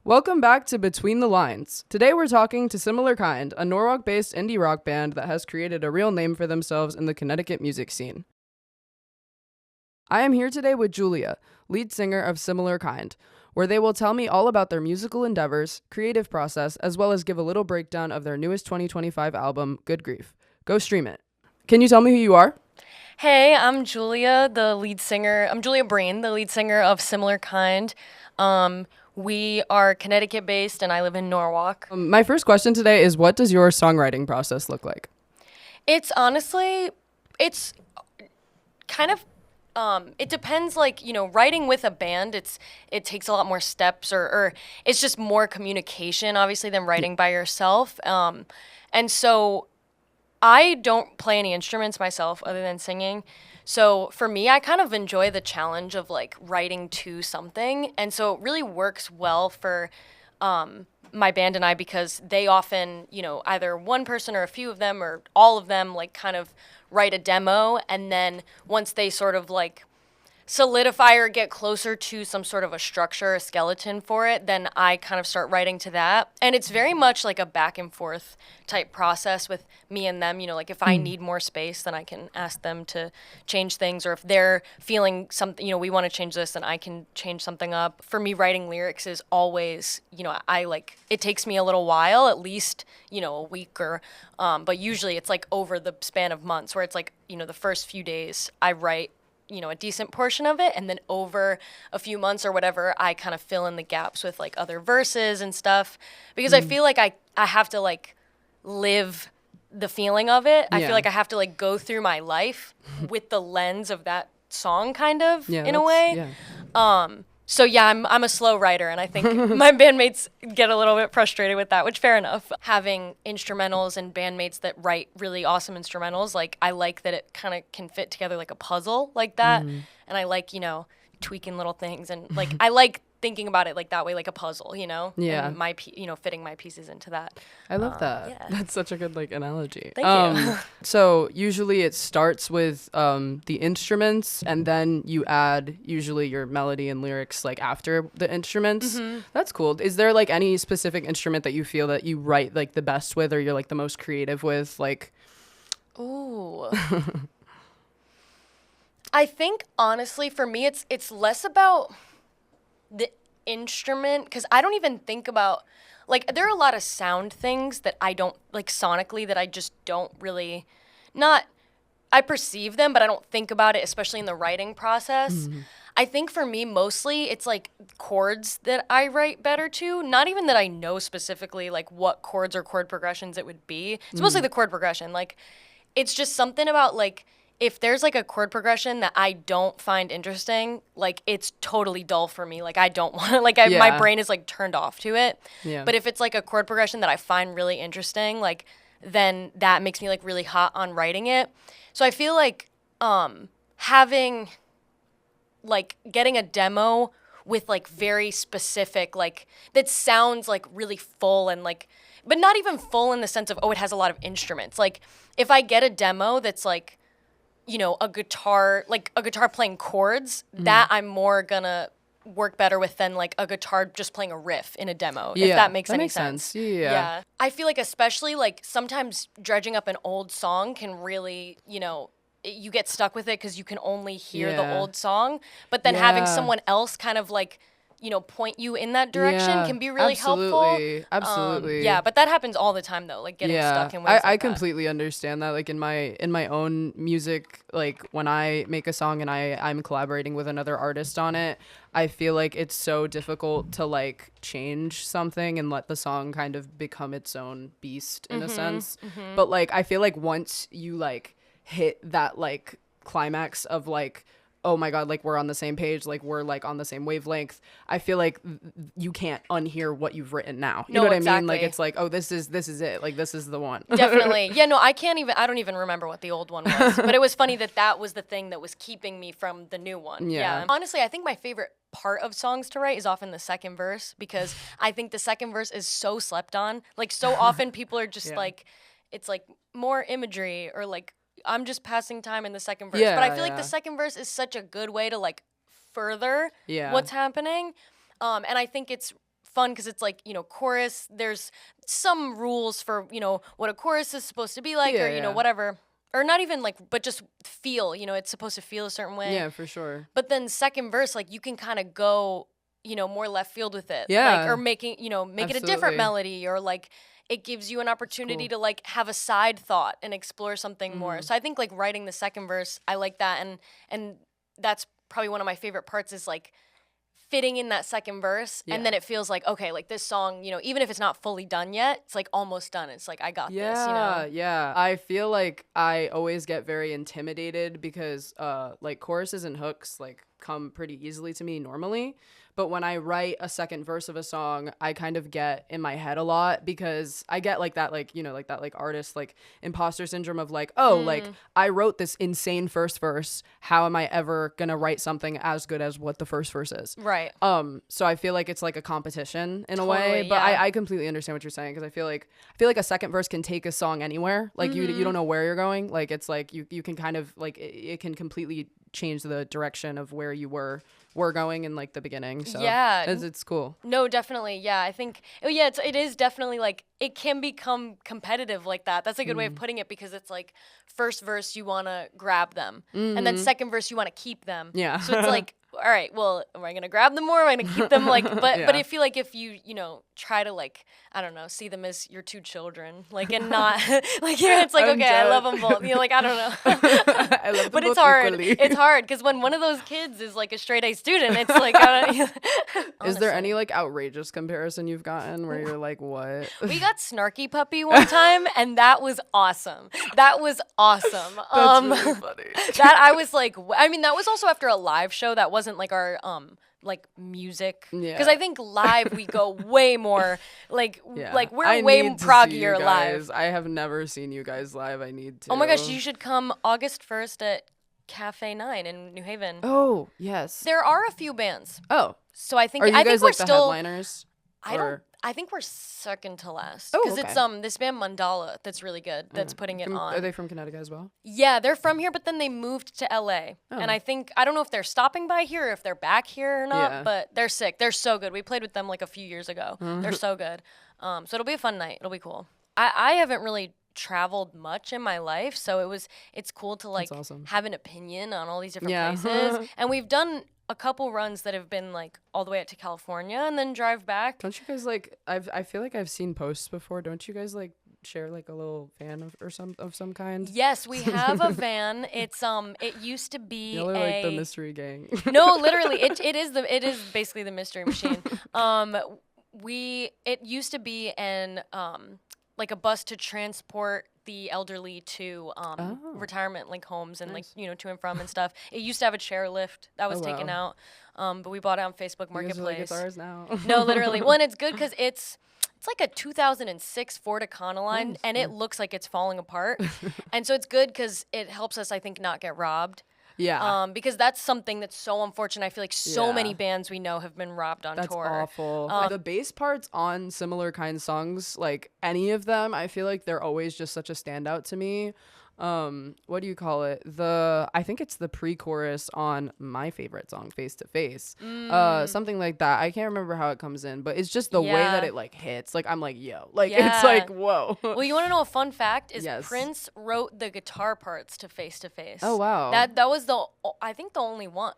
Welcome back to Between the Lines. Today we're talking to Similar Kind, a Norwalk-based indie rock band that has created a real name for themselves in the Connecticut music scene. I am here today with Julia, lead singer of Similar Kind, where they will tell me all about their musical endeavors, creative process, as well as give a little breakdown of their newest 2025 album, Good Grief. Go stream it. Can you tell me who you are? Hey, I'm Julia, the lead singer. I'm Julia Breen, the lead singer of Similar Kind. We are Connecticut-based, and I live in Norwalk. My first question today is, what does your songwriting process look like? It's honestly, it's kind of, it depends, writing with a band, it takes a lot more steps, or it's just more communication, obviously, than writing by yourself. And so I don't play any instruments myself other than singing. So for me, I kind of enjoy the challenge of writing to something. And so it really works well for my band and I, because they often, either one person or a few of them or all of them kind of write a demo. And then once they sort of solidify or get closer to some sort of a structure, a skeleton for it, then I kind of start writing to that. And it's very much like a back and forth type process with me and them. If I need more space, then I can ask them to change things. Or if they're feeling something, we want to change this, then I can change something up. For me, writing lyrics is always, it takes me a little while, at least, a week but usually it's over the span of months, where it's the first few days I write a decent portion of it, and then over a few months or whatever, I kind of fill in the gaps with other verses and stuff, because I feel like I have to live the feeling of it. I feel like I have to go through my life with the lens of that song, kind of, in a way. So yeah, I'm a slow writer, and I think my bandmates get a little bit frustrated with that, which fair enough. Having instrumentals and bandmates that write really awesome instrumentals, I like that it kind of can fit together like a puzzle like that. And I like, tweaking little things, and I like thinking about it that way, like a puzzle, Yeah. and my fitting my pieces into that. I love that. Yeah. That's such a good analogy. Thank you. So usually it starts with the instruments, and then you add usually your melody and lyrics after the instruments. That's cool. Is there any specific instrument that you feel that you write the best with, or you're the most creative with? Ooh. I think honestly for me it's less about the instrument, because I don't even think about there are a lot of sound things that I don't sonically, that I just don't really, not, I perceive them, but I don't think about it, especially in the writing process. I think for me mostly it's chords that I write better to, not even that I know specifically what chords or chord progressions it would be. It's mostly the chord progression. It's just something about if there's a chord progression that I don't find interesting, it's totally dull for me. I don't want to, my brain is turned off to it. Yeah. But if it's a chord progression that I find really interesting, then that makes me really hot on writing it. So I feel having getting a demo with very specific, that sounds really full, and but not even full in the sense of, oh, it has a lot of instruments. If I get a demo that's a guitar playing chords, that I'm more gonna work better with than a guitar just playing a riff in a demo, if that makes any sense. Yeah. I feel especially sometimes dredging up an old song can really, you get stuck with it because you can only hear the old song, but then having someone else kind of point you in that direction can be really helpful. Absolutely. Yeah, but that happens all the time though, getting stuck in ways I completely understand that. In my own music, when I make a song and I'm collaborating with another artist on it, I feel it's so difficult to change something and let the song kind of become its own beast in a sense. But I feel once you hit that climax of oh my God, we're on the same page, we're on the same wavelength, I feel you can't unhear what you've written now. You know what exactly. I mean? It's oh, this is it. This is the one. Definitely. Yeah, no, I don't even remember what the old one was. But it was funny that was the thing that was keeping me from the new one. Yeah. Honestly, I think my favorite part of songs to write is often the second verse, because I think the second verse is so slept on. So often people are just it's more imagery, or I'm just passing time in the second verse. But I feel the second verse is such a good way to further what's happening. And I think it's fun because it's like, chorus, there's some rules for, what a chorus is supposed to be like, or, whatever. Or not even like, but just feel, it's supposed to feel a certain way. Yeah, for sure. But then second verse, like you can kind of go, more left field with it. Yeah. Like, or making, make it a different melody, or like it gives you an opportunity to like have a side thought and explore something more. So I think like writing the second verse, I like that. And that's probably one of my favorite parts is like fitting in that second verse, and then it feels like, okay, like this song, even if it's not fully done yet, it's like almost done. It's like, I got this, Yeah. I feel like I always get very intimidated because like choruses and hooks like come pretty easily to me normally. But when I write a second verse of a song, I kind of get in my head a lot because I get like that, like, like that, like artist, like imposter syndrome of like, oh, like I wrote this insane first verse. How am I ever going to write something as good as what the first verse is? Right. So I feel like it's like a competition in a way, but I completely understand what you're saying. Cause I feel like a second verse can take a song anywhere. Like you don't know where you're going. Like, it's like you can kind of like, it can completely change the direction of where you were going in like the beginning. So yeah, it's cool. No, definitely. Yeah, I think it is definitely like it can become competitive like that. That's a good way of putting it, because it's like first verse you want to grab them, and then second verse you want to keep them. Yeah. So it's like, all right, well, am I gonna grab them more? Am I gonna keep them? Like, but I feel like if you try to like, I don't know, see them as your two children, like, and not like, it's like, okay, I love them both. Like, I don't know. I love them but both it's hard. equally. It's hard because when one of those kids is like a straight A student, it's like, is there any like outrageous comparison you've gotten where you're like, what? We got Snarky Puppy one time, and that was awesome. That's really funny. That I was like, I mean, that was also after a live show. That wasn't like our like music, because I think live we go way more like we're way proggier live. I have never seen you guys live. I need to. Oh my gosh, you should come August 1st at Cafe 9 in New Haven. Oh yes, there are a few bands. Oh, so I think are you guys think we're like the still headliners? I think we're second to last, Oh, because okay. it's this band Mandala that's really good, that's putting it on. Are they from Connecticut as well? Yeah, they're from here, but then they moved to LA. And I don't know if they're stopping by here or if they're back here or not, but they're sick. They're so good. We played with them like a few years ago. They're so good. So it'll be a fun night. It'll be cool. I haven't really traveled much in my life, so it's cool to like have an opinion on all these different places. And we've done a couple runs that have been like all the way out to California and then drive back. Don't you guys like? I feel like I've seen posts before. Don't you guys like share like a little van of some kind? Yes, we have a van. It's it used to be Y'all are like the mystery gang. No, literally, it is basically the mystery machine. It used to be an like a bus to transport the elderly to retirement like homes and like to and from and stuff. It used to have a chairlift that was taken out, but we bought it on Facebook Marketplace. Like, it's ours now. No, literally. Well, and it's good because it's like a 2006 Ford Econoline, and it looks like it's falling apart. And so it's good because it helps us, I think, not get robbed. Yeah. Because that's something that's so unfortunate. I feel like so many bands we know have been robbed on tour. That's awful. The bass parts on similar kind of songs, like any of them, I feel like they're always just such a standout to me. What do you call it? I think it's the pre-chorus on my favorite song, Face to Face. Something like that. I can't remember how it comes in, but it's just the way that it like hits. Like, I'm like, yo, like it's like, whoa. Well, you want to know a fun fact? Is Prince wrote the guitar parts to Face to Face. Oh wow. That was I think the only one.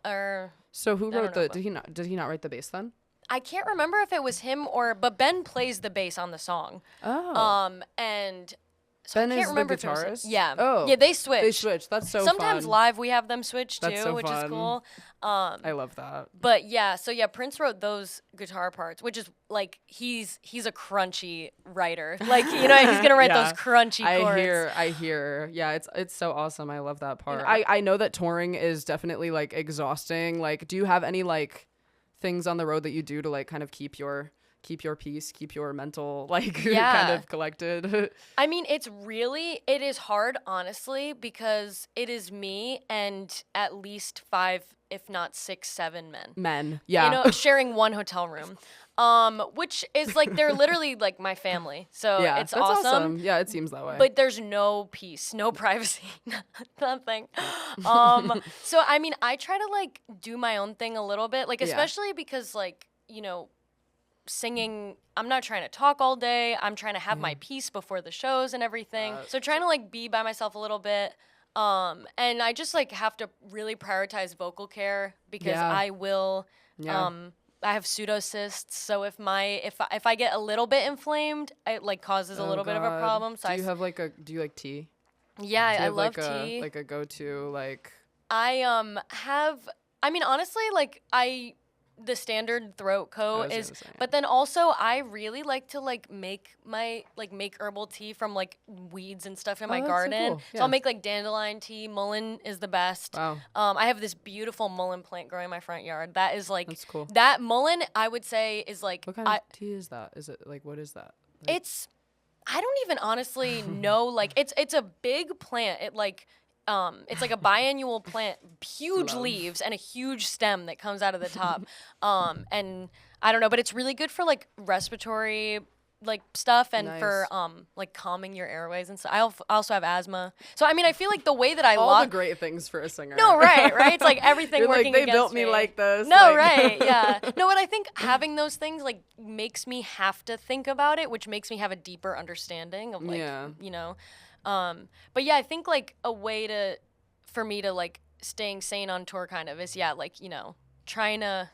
So who wrote did he not write the bass then? I can't remember if it was him but Ben plays the bass on the song. Oh. And so Ben I can't is remember the guitarist? Yeah. Oh. Yeah, they switch. They switch. That's so Sometimes fun. live we have them switch too, That's so which fun. is cool. I love that. But yeah, so yeah, Prince wrote those guitar parts, which is like he's a crunchy writer. Like, he's gonna write those crunchy chords. I hear. Yeah, it's so awesome. I love that part. I know that touring is definitely like exhausting. Like, do you have any like things on the road that you do to like kind of keep your peace, keep your mental like kind of collected? I mean, it is hard, honestly, because it is me and at least 5, if not 6, 7 men. Yeah. Sharing one hotel room. Which is like, they're literally like my family. So yeah, it's that's awesome. Yeah, it seems that way. But there's no peace, no privacy, nothing. So I mean, I try to like do my own thing a little bit, like especially because like, singing. I'm not trying to talk all day. I'm trying to have my piece before the shows and everything. So trying to like be by myself a little bit. And I just like have to really prioritize vocal care because I will. I have pseudocysts, so if I get a little bit inflamed, it like causes a little bit of a problem. So do you like tea? Yeah, I love like tea. Like a go-to like. I have. I mean, honestly, like the standard throat coat is, but then also I really like to make herbal tea from like weeds and stuff in my garden. So cool. So I'll make like dandelion tea. Mullein is the best. Wow. I have this beautiful mullein plant growing in my front yard. That is like that's cool. That mullein I would say is like what kind of tea is that? Is it like what is that? Like, I don't even honestly know. Like it's a big plant. It's like a biannual plant, huge leaves and a huge stem that comes out of the top. And I don't know, but it's really good for like respiratory like stuff and for like calming your airways and stuff. I also have asthma. So I mean, I feel like the way that I all the great things for a singer. No, right. It's like everything You're working like, they against built me like this. No, like right. Yeah. No, but I think having those things like makes me have to think about it, which makes me have a deeper understanding of like, you know. But yeah, I think like a way for me to like staying sane on tour kind of is like, you know, trying to,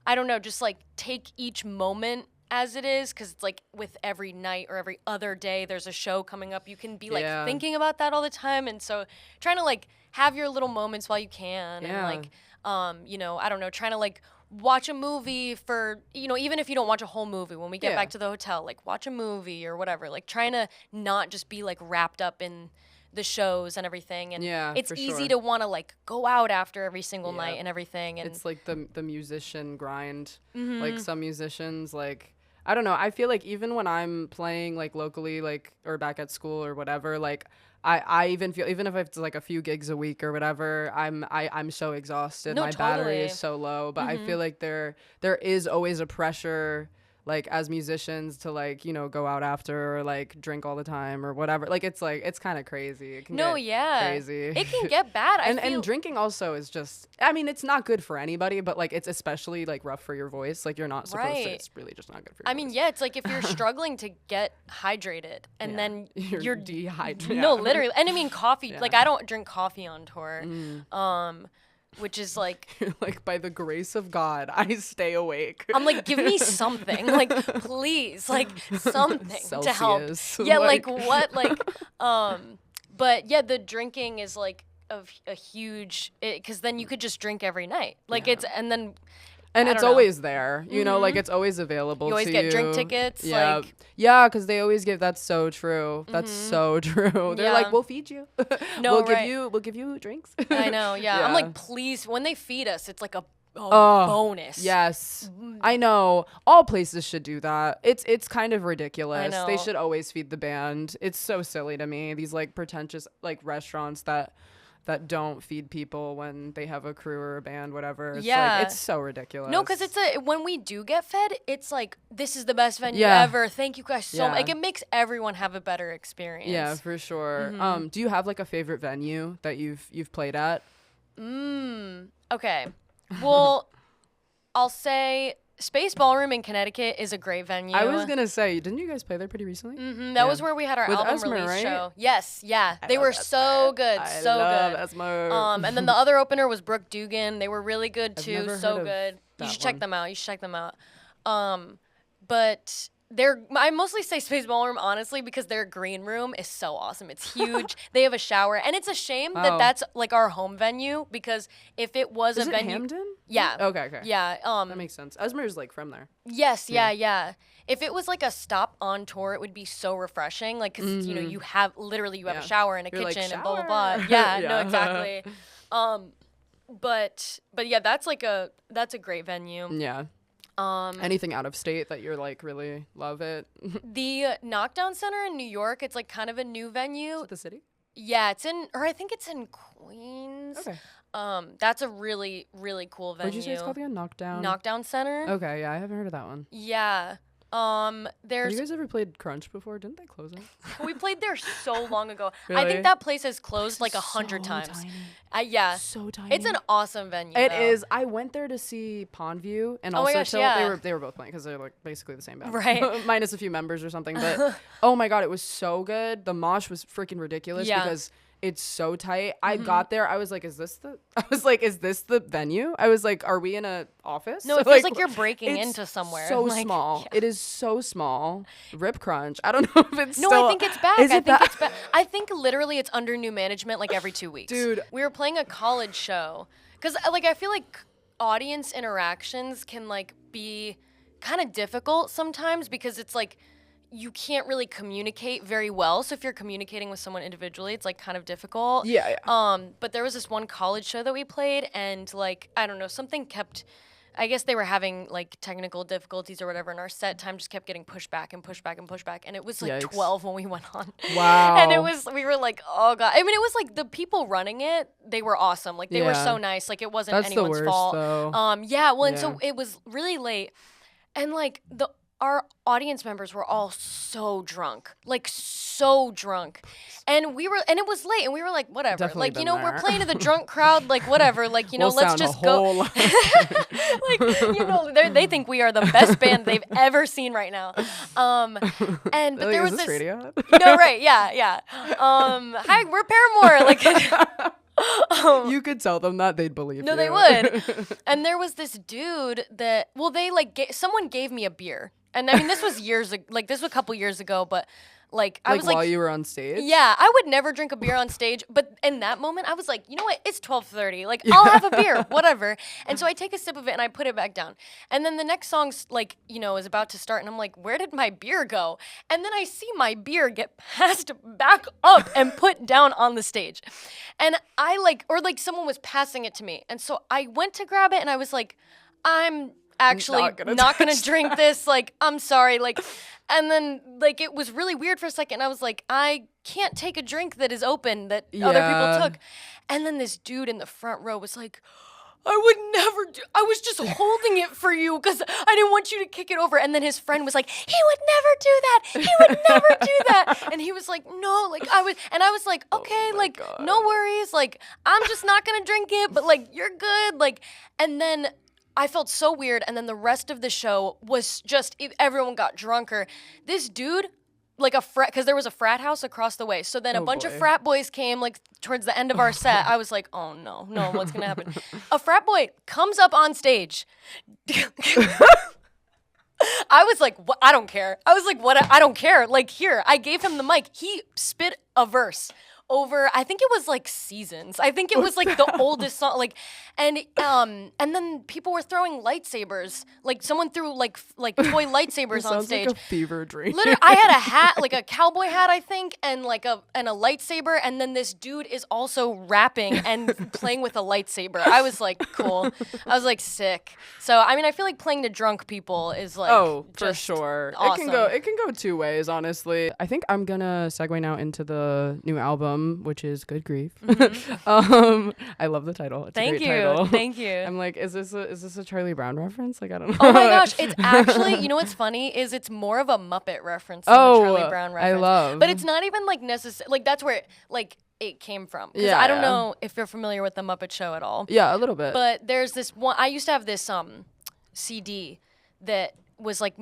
I don't know, just like take each moment as it is, because it's like with every night or every other day there's a show coming up, you can be like thinking about that all the time, and so trying to like have your little moments while you can, and like you know, I don't know, trying to like watch a movie for, you know, even if you don't watch a whole movie, when we get back to the hotel, like watch a movie or whatever, like trying to not just be like wrapped up in the shows and everything, and it's easy to want to like go out after every single night and everything, and it's like the musician grind. Like some musicians, like I don't know, I feel like even when I'm playing like locally, like or back at school or whatever, like I even feel, even if it's like a few gigs a week or whatever, I'm so exhausted. My battery is so low, but I feel like there is always a pressure, like as musicians, to like, you know, go out after or like drink all the time or whatever. Like it's kind of crazy. It can get crazy. It can get bad. And drinking also is just, I mean, it's not good for anybody, but like it's especially like rough for your voice. Like you're not supposed to. It's really just not good for your voice. I mean, yeah, it's like if you're struggling to get hydrated and then you're dehydrated. No, literally. And I mean, coffee. Like I don't drink coffee on tour. Which is like like by the grace of God, I stay awake. I'm like, give me something, like please, like something to help. Yeah, like what, like, but yeah, the drinking is like a huge, because then you could just drink every night, like it's, and then. And it's always there, you know, like it's always available to you. You always get drink tickets. Yeah. Like, yeah, because they always give, that's so true. That's so true. They're like, we'll feed you. No, we'll give you drinks. I know, yeah. I'm like, please, when they feed us, it's like a bonus. Yes. I know. All places should do that. It's kind of ridiculous. I know. They should always feed the band. It's so silly to me. These like pretentious like restaurants that don't feed people when they have a crew or a band, whatever. It's like, it's so ridiculous. No, because when we do get fed, it's like, this is the best venue ever. Thank you guys so much. Like, it makes everyone have a better experience. Yeah, for sure. Do you have like a favorite venue that you've played at? Okay. Well, I'll say Space Ballroom in Connecticut is a great venue. I was gonna say, didn't you guys play there pretty recently? That was where we had our with album Esmer, release right? show. Yes, yeah. They were so good, so good. Esmer. And then the other opener was Brooke Dugan. They were really good too, never so heard of good. You should check one. them out. But I mostly say Space Ballroom, honestly, because their green room is so awesome. It's huge. They have a shower, and it's a shame that that's like our home venue, because if it was Is a it venue, Hamden? yeah, Okay. yeah, That makes sense. Esmer's like from there. yes, yeah. If it was like a stop on tour, it would be so refreshing, like, because you know, you have a shower and a You're like, kitchen and blah blah "Shower." blah. Yeah, Yeah. no, exactly. But yeah, that's a great venue. Yeah. Anything out of state that you're like really love it? The Knockdown Center in New York, it's like kind of a new venue. Is it the city? Yeah, I think it's in Queens. Okay. That's a really, really cool venue. What'd you say it's called again? Knockdown? Knockdown Center. Okay, yeah, I haven't heard of that one. Yeah. Have There's you guys ever played Crunch before? Didn't they close it? we played there so long ago. I Really? think that place has closed like 100 So times. tiny. Yeah. So tiny. It's an awesome venue. It though. is. I went there to see Pondview and Oh my also gosh, Tilt. yeah. They were both playing because they're like basically the same band, Right. minus a few members or something. But oh my god, it was so good. The mosh was freaking ridiculous Yeah. because it's so tight. I got there. I was like, is this the venue? I was like, are we in a office? No, it feels like you're breaking it's into somewhere. So Like, small. yeah. It is so small. Rip Crunch. I don't know if it's No, still, I think it's back. Is I it think back? it's back. I think literally it's under new management like every 2 weeks. Dude. We were playing a college show because like I feel like audience interactions can like be kind of difficult sometimes because it's like you can't really communicate very well. So if you're communicating with someone individually, it's like kind of difficult. Yeah. But there was this one college show that we played and like I don't know, something kept I guess they were having like technical difficulties or whatever, and our set time just kept getting pushed back and pushed back and pushed back. And it was like Yikes. 12 when we went on. Wow. And we were like, oh God. I mean, it was like the people running it, they were awesome. Like they were Yeah. so nice. Like it wasn't That's the anyone's worst, fault. though. Yeah. Well, and so Yeah. it was really late. And like our audience members were all so drunk, like so drunk. And it was late and we were like, whatever. Definitely like, you been know, there. we're playing to the drunk crowd, like whatever. Like, you know, We'll let's sound a just go. whole lot- Like, you know, they think we are the best band they've ever seen right now. And but Like, there is was this this Radiohead? No, right, yeah. Hi, we're Paramore. Like You could tell them that, they'd believe no, you. they would. And there was this dude that, well, they like someone gave me a beer, and I mean this was like this was a couple years ago, but like I Like was like, while you were on stage? yeah, I would never drink a beer on stage, but in that moment I was like, you know what? It's 12:30. Like I'll have a beer, whatever. And so I take a sip of it and I put it back down. And then the next song's like, you know, is about to start, and I'm like, where did my beer go? And then I see my beer get passed back up and put down on the stage. And I like, or like someone was passing it to me. And so I went to grab it and I was like, I'm actually not gonna drink this. Like, I'm sorry. Like, and then like it was really weird for a second. I was like, I can't take a drink that is open that other Yeah. people took. And then this dude in the front row was like, I would never do. I was just holding it for you because I didn't want you to kick it over. And then his friend was like, he would never do that. He would never do that. And he was like, no, like I was like, okay, like God. no worries. Like I'm just not gonna drink it, but like you're good. Like, and then I felt so weird. And then the rest of the show was just everyone got drunker. This dude. Like because there was a frat house across the way. So then a bunch of boy. frat boys came like towards the end of our set. I was like, oh no, what's gonna happen? A frat boy comes up on stage. I was like, what? I don't care. I was like, what? I don't care. Like here, I gave him the mic. He spit a verse over, I think it was like Seasons. I think it was like the oldest song. Like, and then people were throwing lightsabers. Like someone threw like toy lightsabers This on sounds stage. like a fever dream. Literally, I had a hat, like a cowboy hat, I think, and like a lightsaber, and then this dude is also rapping and playing with a lightsaber. I was like, cool. I was like, sick. So I mean, I feel like playing to drunk people is like, Oh, for just sure. awesome. It can go two ways, honestly. I think I'm gonna segue now into the new album, which is Good Grief. I love the title. It's a great title. Thank you. I'm like, is this a Charlie Brown reference? Like, I don't know. Oh my gosh, it's actually, you know what's funny is it's more of a Muppet reference than a Charlie Brown reference. I love. But it's not even like necessary. Like that's where it came from. Because Yeah, I don't yeah. know if you're familiar with the Muppet Show at all. Yeah, a little bit. But there's this one. I used to have this CD that was like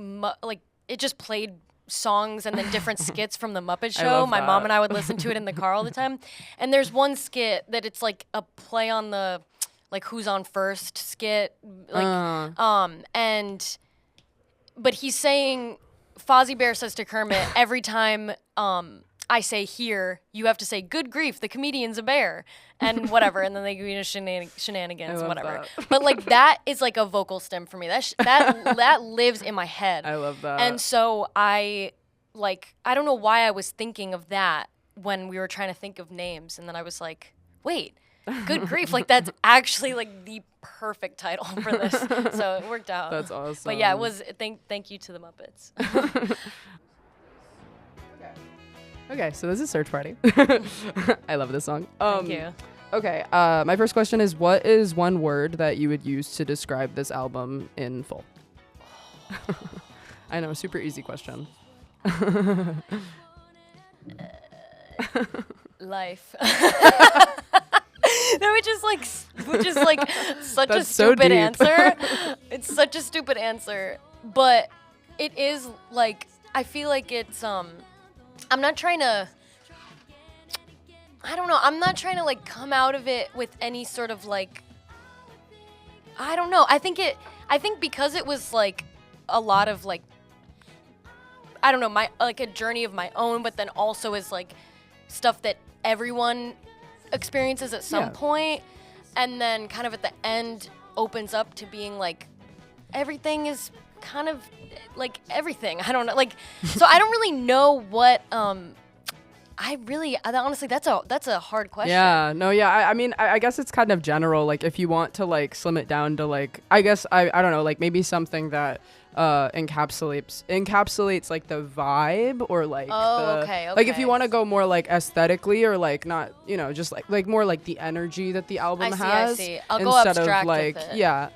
it just played songs and then different skits from the Muppet Show. love My mom that. and I would listen to it in the car all the time. And there's one skit that it's like a play on the like Who's on First skit, like but he's saying, Fozzie Bear says to Kermit every time I say here, you have to say good grief, the comedian's a bear, and whatever, and then they do shenanigans, love whatever. that. But like that is like a vocal stem for me. That lives in my head. I love that. And so I don't know why I was thinking of that when we were trying to think of names, and then I was like, wait, good grief, like that's actually like the perfect title for this. So it worked out. That's awesome. But yeah, it was thank you to the Muppets. Okay, so this is Search Party. I love this song. Thank you. Okay, my first question is, what is one word that you would use to describe this album in full? I know, super easy question. Life. That which is like such That's a so stupid deep. answer. It's such a stupid answer, but it is like I feel like it's I'm not trying to I don't know. I'm not trying to like come out of it with any sort of like I don't know. I think because it was like a lot of like I don't know, my like a journey of my own, but then also is like stuff that everyone experiences at some point, and then kind of at the end opens up to being like everything is kind of like everything. I don't know, like so I don't really know what honestly that's a hard question. Yeah, no, yeah. I mean, I guess it's kind of general. Like, if you want to like slim it down to like, I guess I don't know, like maybe something that encapsulates like the vibe or like okay. like if you want to go more like aesthetically or like not, you know, just like more like the energy that the album has. I see. I'll go instead abstract of like with it. yeah.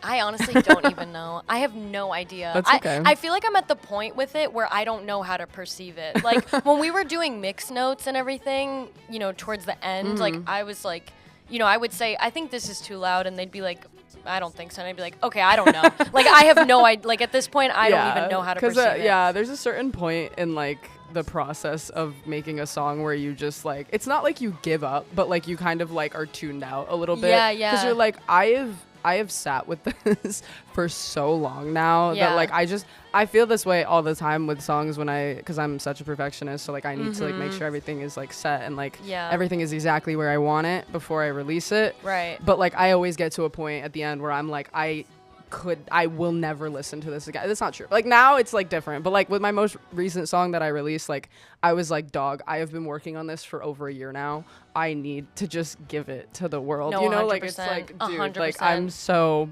I honestly don't even know. I have no idea. That's okay. I feel like I'm at the point with it where I don't know how to perceive it. Like when we were doing mix notes and everything, you know, towards the end, like I was like, you know, I would say, I think this is too loud, and they'd be like, I don't think so. And I'd be like, okay, I don't know. Like I have no idea. Like at this point, I don't even know how to perceive it. Yeah, there's a certain point in like the process of making a song where you just like, it's not like you give up, but like you kind of like are tuned out a little bit. Yeah. Because you're like, I have sat with this for so long now that like I feel this way all the time with songs because I'm such a perfectionist, so like I need to like make sure everything is like set and like everything is exactly where I want it before I release it. Right. But like I always get to a point at the end where I'm like I will never listen to this again. That's not true. Like now it's like different, but like with my most recent song that I released, like I was like, dog, I have been working on this for over a year now. I need to just give it to the world. No, you know, 100%, like it's like, dude, 100%. like I'm so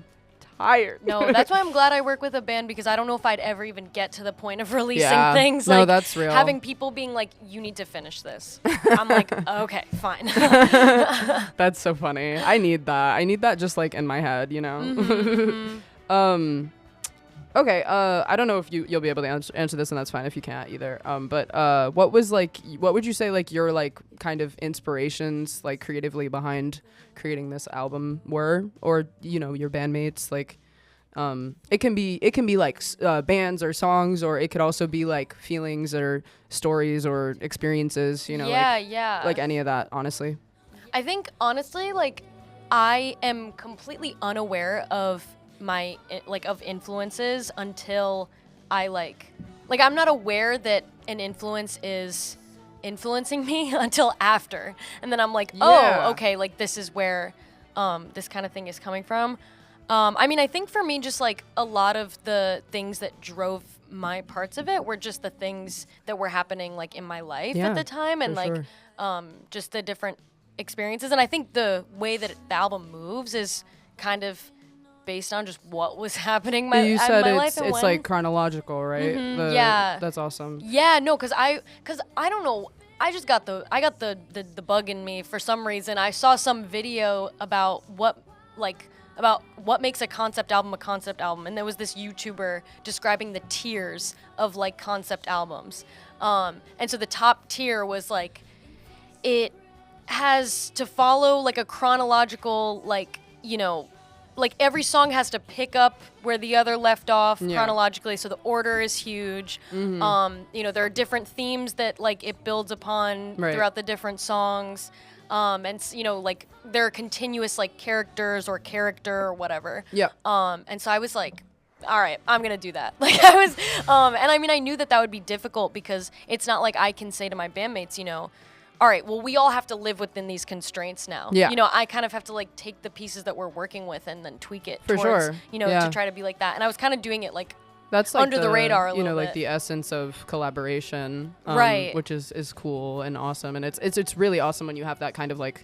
tired. No, that's why I'm glad I work with a band, because I don't know if I'd ever even get to the point of releasing things. No, like that's real. having people being like, you need to finish this. I'm like, okay, fine. That's so funny. I need that just like in my head, you know? Okay, I don't know if you'll be able to answer this, and that's fine if you can't either. But what would you say like your like kind of inspirations like creatively behind creating this album were, or you know, your bandmates? Like, it can be like bands or songs, or it could also be like feelings or stories or experiences. You know, like any of that. Honestly, I think honestly, like I am completely unaware of my of influences until I like I'm not aware that an influence is influencing me until after, and then I'm like, oh, okay, like this is where this kind of thing is coming from. I mean, I think for me, just like a lot of the things that drove my parts of it were just the things that were happening like in my life at the time, and like just the different experiences. And I think the way that the album moves is kind of based on just what was happening you said my life. It's like chronological, right? That's awesome. Yeah, no, cause I don't know. I got the bug in me for some reason. I saw some video about what makes a concept album, and there was this YouTuber describing the tiers of like concept albums. And so the top tier was like, it has to follow like a chronological, like, you know, like every song has to pick up where the other left off chronologically, so the order is huge. You know, there are different themes that like it builds upon throughout the different songs. And you know, like there are continuous like characters or character or whatever. And so I was like, all right, I'm gonna do that. Like I was, and I mean, I knew that would be difficult because it's not like I can say to my bandmates, you know, all right, well, we all have to live within these constraints now. You know, I kind of have to like take the pieces that we're working with and then tweak it towards, you know, to try to be like that. And I was kind of doing it like that's like under the radar a little bit. You know, like the essence of collaboration, which is cool and awesome. And it's really awesome when you have that kind of like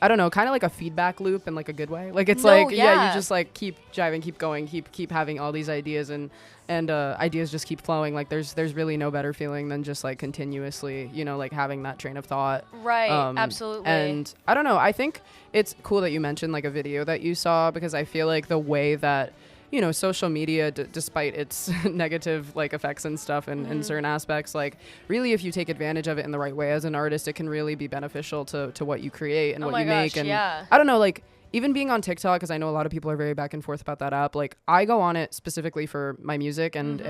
I don't know, kind of like a feedback loop in like a good way. Like it's No, like yeah. you just like keep jiving, keep going, keep having all these ideas and ideas just keep flowing. Like there's really no better feeling than just like continuously, you know, like having that train of thought. Right, absolutely. And I don't know, I think it's cool that you mentioned like a video that you saw, because I feel like the way that, you know, social media, despite its negative like effects and stuff and in certain aspects, like really if you take advantage of it in the right way as an artist, it can really be beneficial to what you create and what you make. And I don't know, like even being on TikTok, because I know a lot of people are very back and forth about that app, like I go on it specifically for my music and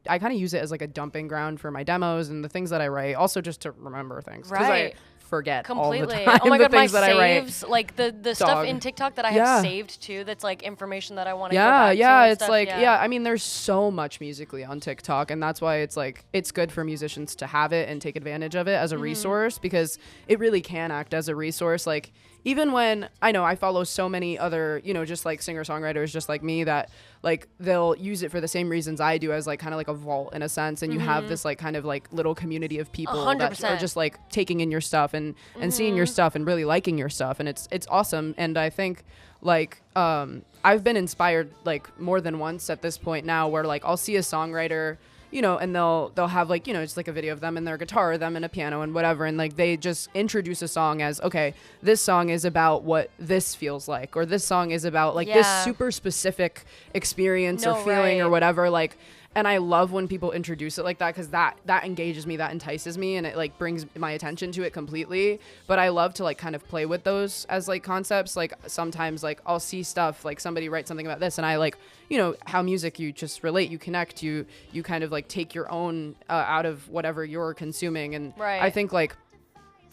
I kind of use it as like a dumping ground for my demos and the things that I write, also just to remember things, because I forget completely all the time. Oh my god, my saves, like the stuff in TikTok that I have saved too, that's like information that I want to go back to it's stuff, like I mean there's so much musically on TikTok, and that's why it's like it's good for musicians to have it and take advantage of it as a resource, because it really can act as a resource. Like even when I know I follow so many other, you know, just like singer-songwriters just like me, that like they'll use it for the same reasons I do, as like kind of like a vault in a sense, and you have this like kind of like little community of people 100%. that are just like taking in your stuff and seeing your stuff and really liking your stuff, and it's awesome. And I think like I've been inspired like more than once at this point now, where like I'll see a songwriter, you know, and they'll have like, you know, just like a video of them and their guitar, or them and a piano and whatever, and like they just introduce a song as, okay, this song is about what this feels like, or this song is about like this super specific experience or feeling or whatever, like. And I love when people introduce it like that, because that engages me, that entices me, and it like brings my attention to it completely. But I love to like kind of play with those as like concepts. Like sometimes like I'll see stuff like somebody write something about this, and I like, you know, how music, you just relate, you connect, you kind of like take your own out of whatever you're consuming. And I think like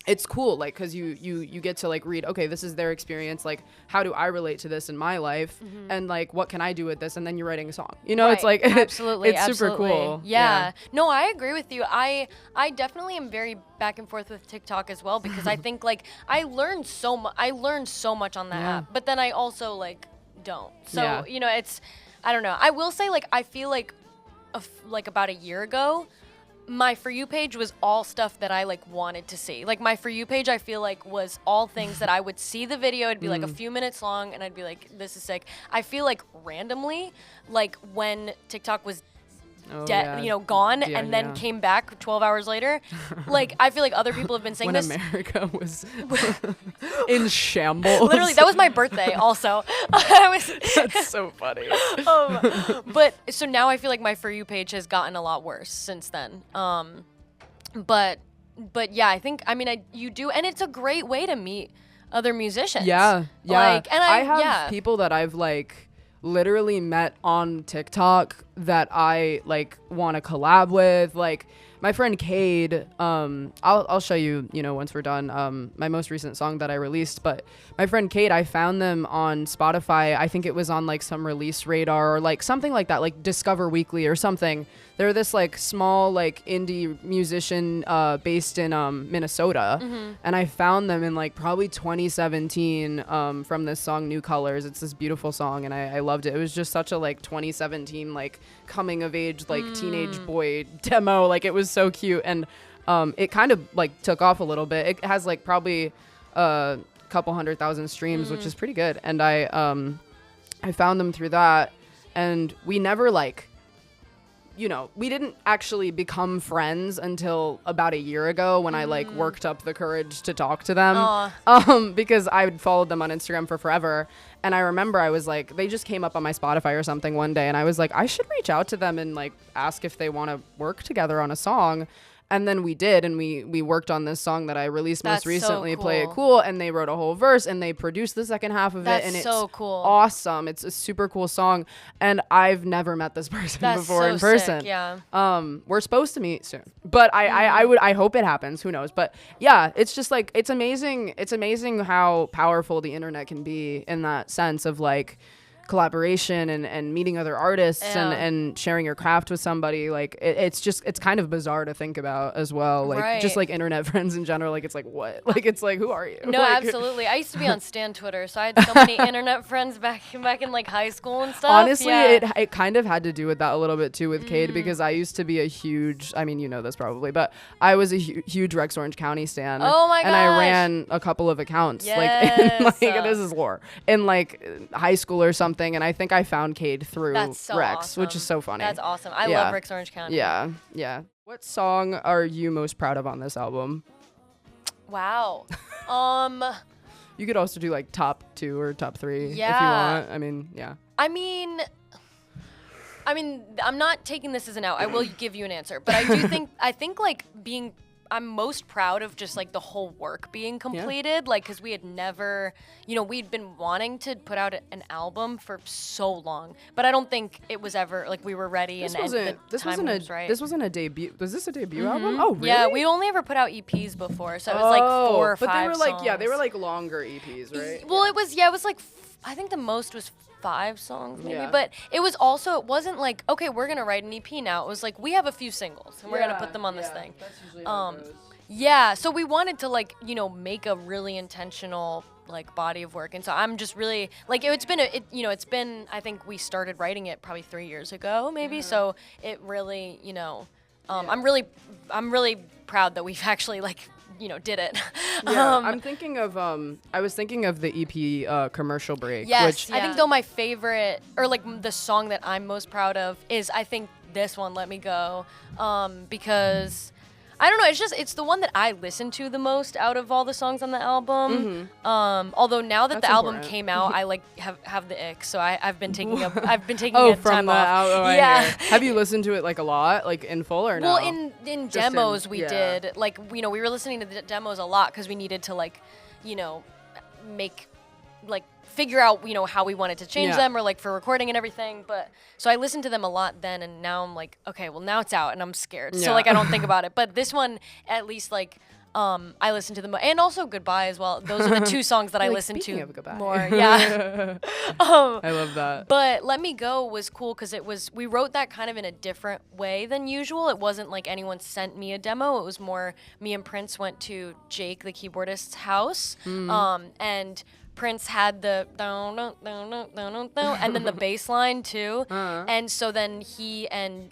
it's cool, like, because you get to like read, okay, this is their experience, like how do I relate to this in my life, and like what can I do with this, and then you're writing a song, you know. It's like absolutely it's super cool. No, I agree with you. I definitely am very back and forth with TikTok as well, because I think like I learned so much on that app, but then I also like don't, so you know, it's, I don't know, I will say like I feel like about a year ago my For You page was all stuff that I like wanted to see. Like my For You page, I feel like was all things that I would see the video. It'd be like a few minutes long, and I'd be like, this is sick. I feel like randomly, like when TikTok was you know, gone, and then came back 12 hours later, like I feel like other people have been saying when this. America was in shambles. Literally, that was my birthday also. That's so funny. But so now I feel like my For You page has gotten a lot worse since then. But yeah, I think, I mean, you do, and it's a great way to meet other musicians. Like, and I have people that I've like literally met on TikTok that I like want to collab with. Like my friend Cade, I'll show you, you know, once we're done, my most recent song that I released. But my friend Cade, I found them on Spotify. I think it was on like some release radar or like something like that, like Discover Weekly or something. They're this like small like indie musician based in Minnesota, and I found them in like probably 2017 from this song New Colors. It's this beautiful song, and I loved it. It was just such a like 2017 like coming of age like teenage boy demo. Like it was so cute, and it kind of like took off a little bit. It has like probably a couple 100,000 streams, which is pretty good. And I found them through that, and we never like, you know, we didn't actually become friends until about a year ago when I like worked up the courage to talk to them. Because I had followed them on Instagram for forever. And I remember I was like, they just came up on my Spotify or something one day, and I was like, I should reach out to them and like ask if they want to work together on a song. And then we did, and we worked on this song that I released most recently, Play It Cool, and they wrote a whole verse, and they produced the second half of it, and it's so cool. Awesome. It's a super cool song, and I've never met this person before in person. Sick, we're supposed to meet soon, but I hope it happens. Who knows? But yeah, it's just like, it's amazing. It's amazing how powerful the internet can be in that sense of like collaboration and meeting other artists Yeah. and sharing your craft with somebody. Like it's kind of bizarre to think about as well. Like just Right. like internet friends in general. Like it's like what? Like it's like who are you? No, Like, absolutely. I used to be on Stan Twitter, so I had so many internet friends back in like high school and stuff. Honestly, yeah. it kind of had to do with that a little bit too with Cade, because I used to be a huge, I mean, you know this probably, but I was a huge Rex Orange County stan. Oh my And I gosh. ran a couple of accounts, like, Yes. in, like this is lore, in like high school or something, and I think I found Cade through That's so Rex, awesome. which is so funny. That's awesome. I Yeah. love Rick's Orange County. Yeah. What song are you most proud of on this album? Wow. You could also do like top 2 or top 3 if you Yeah. want. I mean, yeah. I mean, I'm not taking this as an out. I will give you an answer, but I think like I'm most proud of just like the whole work being completed, like because we had never, we'd been wanting to put out an album for so long, but I don't think it was ever like we were ready and the time was right. This wasn't a debut. Was this a debut album? Oh, really? Yeah, we only ever put out EPs before, so it was like 4 or 5 but they were like songs. they were like longer EPs, right? Well, it was like I think the most was 5 songs maybe, Yeah. but it wasn't like, okay, we're gonna write an EP now. It was like we have a few singles and we're gonna put them on this thing. That's usually how it goes. Yeah, so we wanted to like make a really intentional like body of work, and so I'm just really like it's been I think we started writing it probably 3 years ago maybe, so it really I'm really proud that we've actually like did it. Yeah, I'm thinking of I was thinking of the EP commercial break. Yes, which, I think though my favorite, or like the song that I'm most proud of is I think this one, Let Me Go, because I don't know, it's the one that I listen to the most out of all the songs on the album. Although now that That's the album important. came out, I like have the ick, so I've been taking a oh, a from time the off. album. Yeah. Have you listened to it like a lot, like in full or no? Well, in demos we yeah. did, like, we were listening to the demos a lot because we needed to like, make, like, figure out, how we wanted to change them, or like for recording and everything. But so I listened to them a lot then, and now I'm like, okay, well now it's out and I'm scared. So like I don't think about it. But this one, at least like, I listen to them, and also Goodbye as well. Those are the 2 songs that I Like, listen to speaking of Goodbye. more. Yeah. I love that. But Let Me Go was cool because we wrote that kind of in a different way than usual. It wasn't like anyone sent me a demo. It was more me and Prince went to Jake, the keyboardist's house, and Prince had the and then the bass line too. And so then he and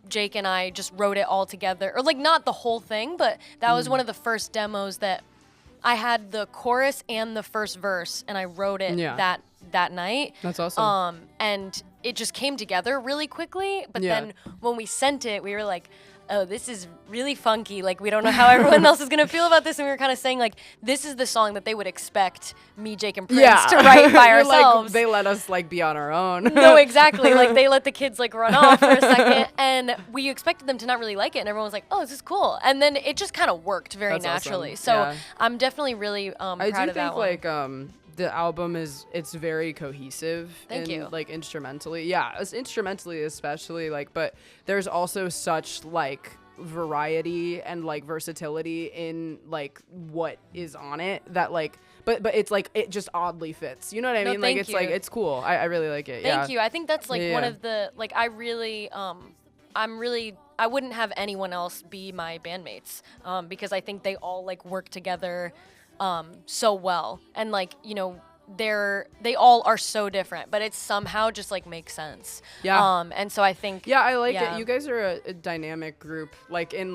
Jake and I just wrote it all together, or like not the whole thing, but that was one of the first demos that I had the chorus and the first verse, and I wrote it that night. That's awesome. And it just came together really quickly. But then when we sent it, we were like, oh, this is really funky. Like, we don't know how everyone else is going to feel about this. And we were kind of saying, like, this is the song that they would expect me, Jake, and Prince to write by You're ourselves. Like, they let us, like, be on our own. No, exactly. Like, they let the kids, like, run off for a second. And we expected them to not really like it. And everyone was like, oh, this is cool. And then it just kind of worked very That's naturally. awesome. So Yeah. I'm definitely really proud I do of that think, one. like, the album it's very cohesive. Thank you. Like, instrumentally. Yeah, instrumentally especially, like, but there's also such, like, variety and like versatility in like what is on it that like but it's like it just oddly fits, you know what I mean? Like thank it's you. like it's cool. I really like it. Thank you. I think that's like one Yeah. of the like I really I wouldn't have anyone else be my bandmates because I think they all like work together so well, and like they all are so different, but it somehow just like makes sense. Yeah. And so I think I like it. You guys are a dynamic group, like in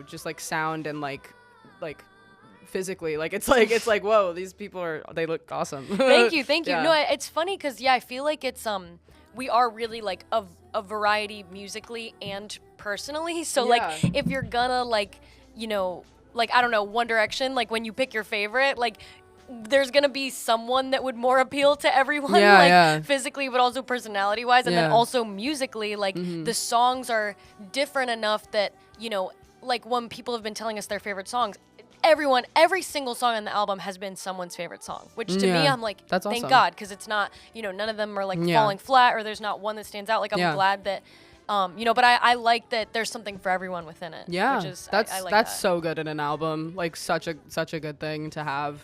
just like sound and like physically, like it's like whoa, these people they look awesome. Thank you. Yeah. No, it's funny because I feel like it's we are really like a variety musically and personally. So like if you're gonna like I don't know, One Direction, like when you pick your favorite, like there's gonna be someone that would more appeal to everyone, physically, but also personality wise, and then also musically, like the songs are different enough that like when people have been telling us their favorite songs, every single song on the album has been someone's favorite song, which to me I'm like, that's thank awesome. God, because it's not none of them are like falling flat, or there's not one that stands out. Like I'm glad that but I like that there's something for everyone within it. Yeah, which is, that's I like that's that. so good in an album, like such a good thing to have.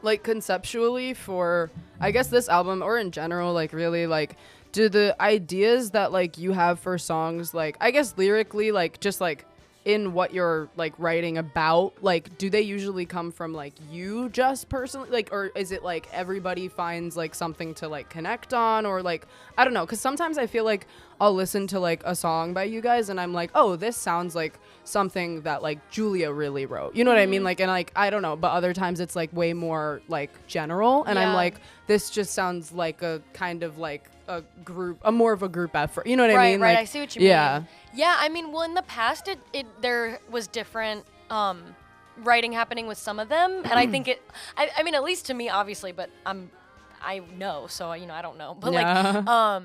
like conceptually for I guess this album or in general, like really like do the ideas that like you have for songs, like I guess lyrically, like just like in what you're like writing about, like do they usually come from like you just personally, like, or is it like everybody finds like something to like connect on, or like I don't know, because sometimes I feel like I'll listen to like a song by you guys and I'm like, oh, this sounds like something that like Julia really wrote, you know what I mean, like, and like I don't know, but other times it's like way more like general and I'm Yeah. like, this just sounds like a kind of like a group, a more of a group effort, you know what I Right, mean? right. Like, I see what you mean. yeah. Yeah, I mean, well, in the past, it there was different writing happening with some of them, and I think I mean, at least to me, obviously, but I know, so you know, I don't know, but Yeah.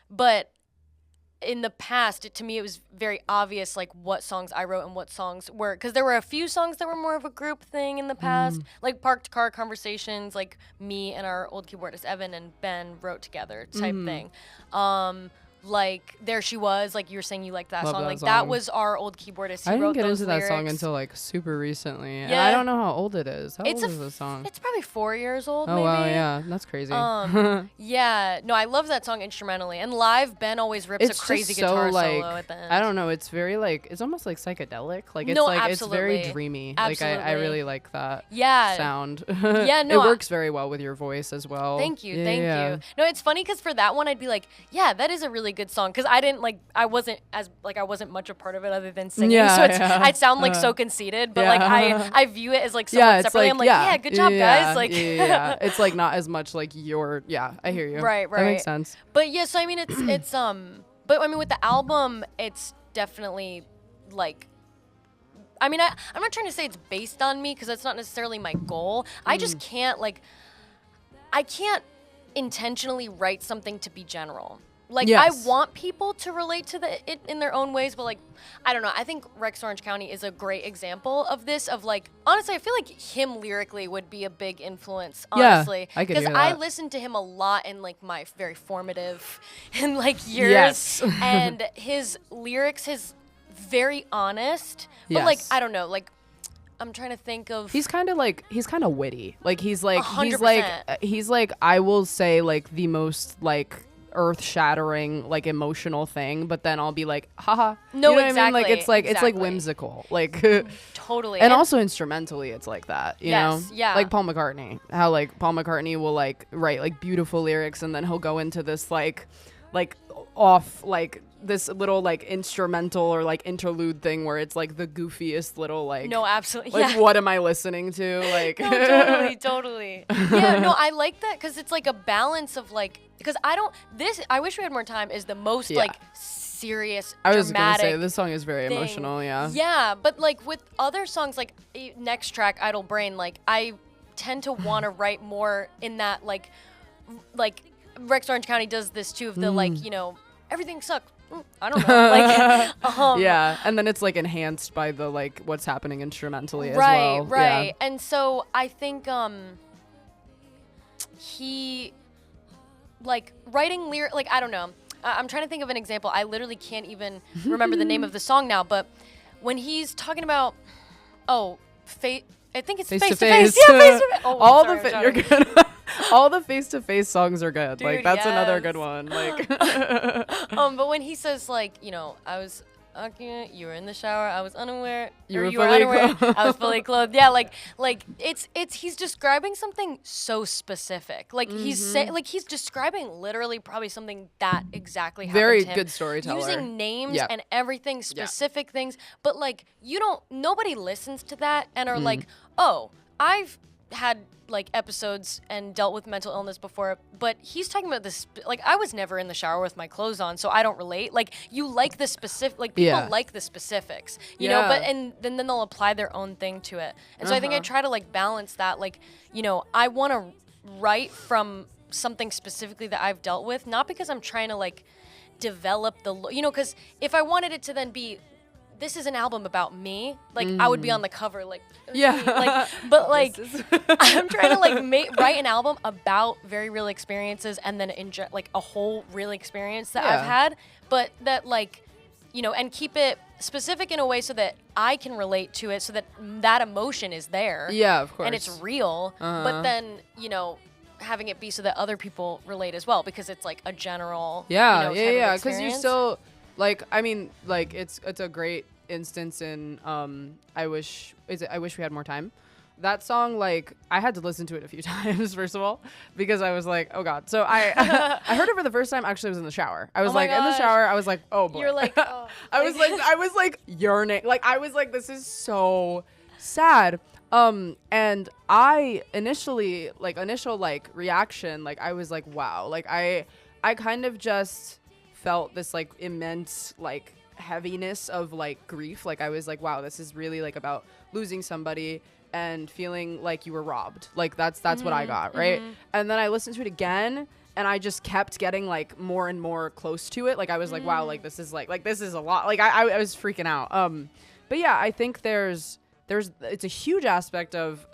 but in the past, to me, it was very obvious, like, what songs I wrote and what songs were, because there were a few songs that were more of a group thing in the past, like Parked Car Conversations, like me and our old keyboardist Evan and Ben wrote together type thing. Like There She Was, like you were saying you liked that Love song. that like song. that was our old keyboardist. He I didn't wrote get those into that song lyrics. until like super recently, and Yeah. I don't know how old it is. How It's old is this song? It's probably 4 years old. Oh maybe. wow, yeah, that's crazy. Yeah, no, I love that song instrumentally, and live Ben always rips It's a crazy just so guitar like solo at the end. I don't know. It's very like it's almost like psychedelic. Like it's No, like it's very absolutely. dreamy. Like I Absolutely. really like that Yeah. sound. Yeah, no, it works very well with your voice as well. Thank you, Yeah, thank yeah. you. No, it's funny because for that one, I'd be like, yeah, that is a really good song. Because I wasn't much a part of it other than singing. Yeah, so yeah. I'd sound like so conceited, but like Yeah. I view it as like somewhat it's separately. I'm like, yeah, good job, guys. Like, yeah. It's like not as much like your. Yeah, I hear you. Right, That makes right. sense. But yeah, so I mean, it's but I mean, with the album, it's definitely like. I mean, I'm not trying to say it's based on me because that's not necessarily my goal. I just can't I can't intentionally write something to be general. Like, Yes. I want people to relate to it in their own ways, but like, I don't know. I think Rex Orange County is a great example of this. Of like, honestly, I feel like him lyrically would be a big influence. Honestly, I could hear I that. listened to him a lot in like my very formative, and like years, Yes. and his lyrics, his very honest, but like Yes. I don't know, like I'm trying to think of. He's kind of witty. Like he's like 100%. he's like I will say like the most like earth-shattering like emotional thing, but then I'll be like, haha. No, you know what I mean? Like exactly, it's like exactly. whimsical. Like Totally. and also instrumentally it's like that, you Yes, know? yeah. Like Paul McCartney. How like Paul McCartney will like write like beautiful lyrics and then he'll go into this like off like this little like instrumental or like interlude thing where it's like the goofiest little like No, absolutely. like Yeah. what am I listening to? Like No, totally, totally. Yeah, no, I like that because it's like a balance of like, because I wish we had more time is the most Yeah. like serious, I was gonna dramatic say this song is very thing. emotional, yeah. Yeah, but like with other songs, like next track, Idle Brain, like I tend to want to write more in that like Rex Orange County does this too of the like, you know, everything sucks. I don't know. Like, Yeah, and then it's like enhanced by the like what's happening instrumentally as right, well. right. Yeah. And so I think he like writing lyric, like I don't know. I'm trying to think of an example. I literally can't even remember the name of the song now, but when he's talking about I think it's Face face to to face. face. Yeah, face to face. Oh, All sorry, the I'm you're sorry. good. All the face-to-face songs are good. Like Dude, that's another yes. good one. Like But when he says like, you know, I was you were in the shower, I was unaware. You or were you were fully unaware. clothed. I was fully clothed. Yeah, like it's he's describing something so specific. Like he's saying like he's describing literally probably something that exactly happened Very to him. good storyteller. Using names Yep. and everything, specific things, but like nobody listens to that and are like, "Oh, I've had like episodes and dealt with mental illness before," but he's talking about this like I was never in the shower with my clothes on, so I don't relate. Like you like the specific, like people Yeah. like the specifics, you know, Yeah. but and then they'll apply their own thing to it. And so I think I try to like balance that, like, you know, I want to write from something specifically that I've dealt with, not because I'm trying to like develop you know, because if I wanted it to then be this is an album about me, like I would be on the cover, like Yeah. like, but like This is- I'm trying to like write an album about very real experiences and then like a whole real experience that I've Yeah. had, but that like and keep it specific in a way so that I can relate to it, so that that emotion is there. Yeah, of course. And it's real. But then, having it be so that other people relate as well, because it's like a general yeah, because you still it's a great instance in I wish we had more time. That song, like, I had to listen to it a few times, first of all, because I was like, oh god. So I I heard it for the first time. Actually, I was in the shower. I was in the shower. I was like, oh boy. You're like, oh. I was like yearning. Like, I was like, this is so sad. And I initial reaction, like, I was like, wow. Like, I kind of just felt this like immense like heaviness of like grief. Like, I was like, wow, this is really like about losing somebody and feeling like you were robbed. Like, that's what I got, right? And then I listened to it again, and I just kept getting like more and more close to it. Like, I was like, wow, like this is this is a lot. Like, I was freaking out. But yeah, I think it's a huge aspect of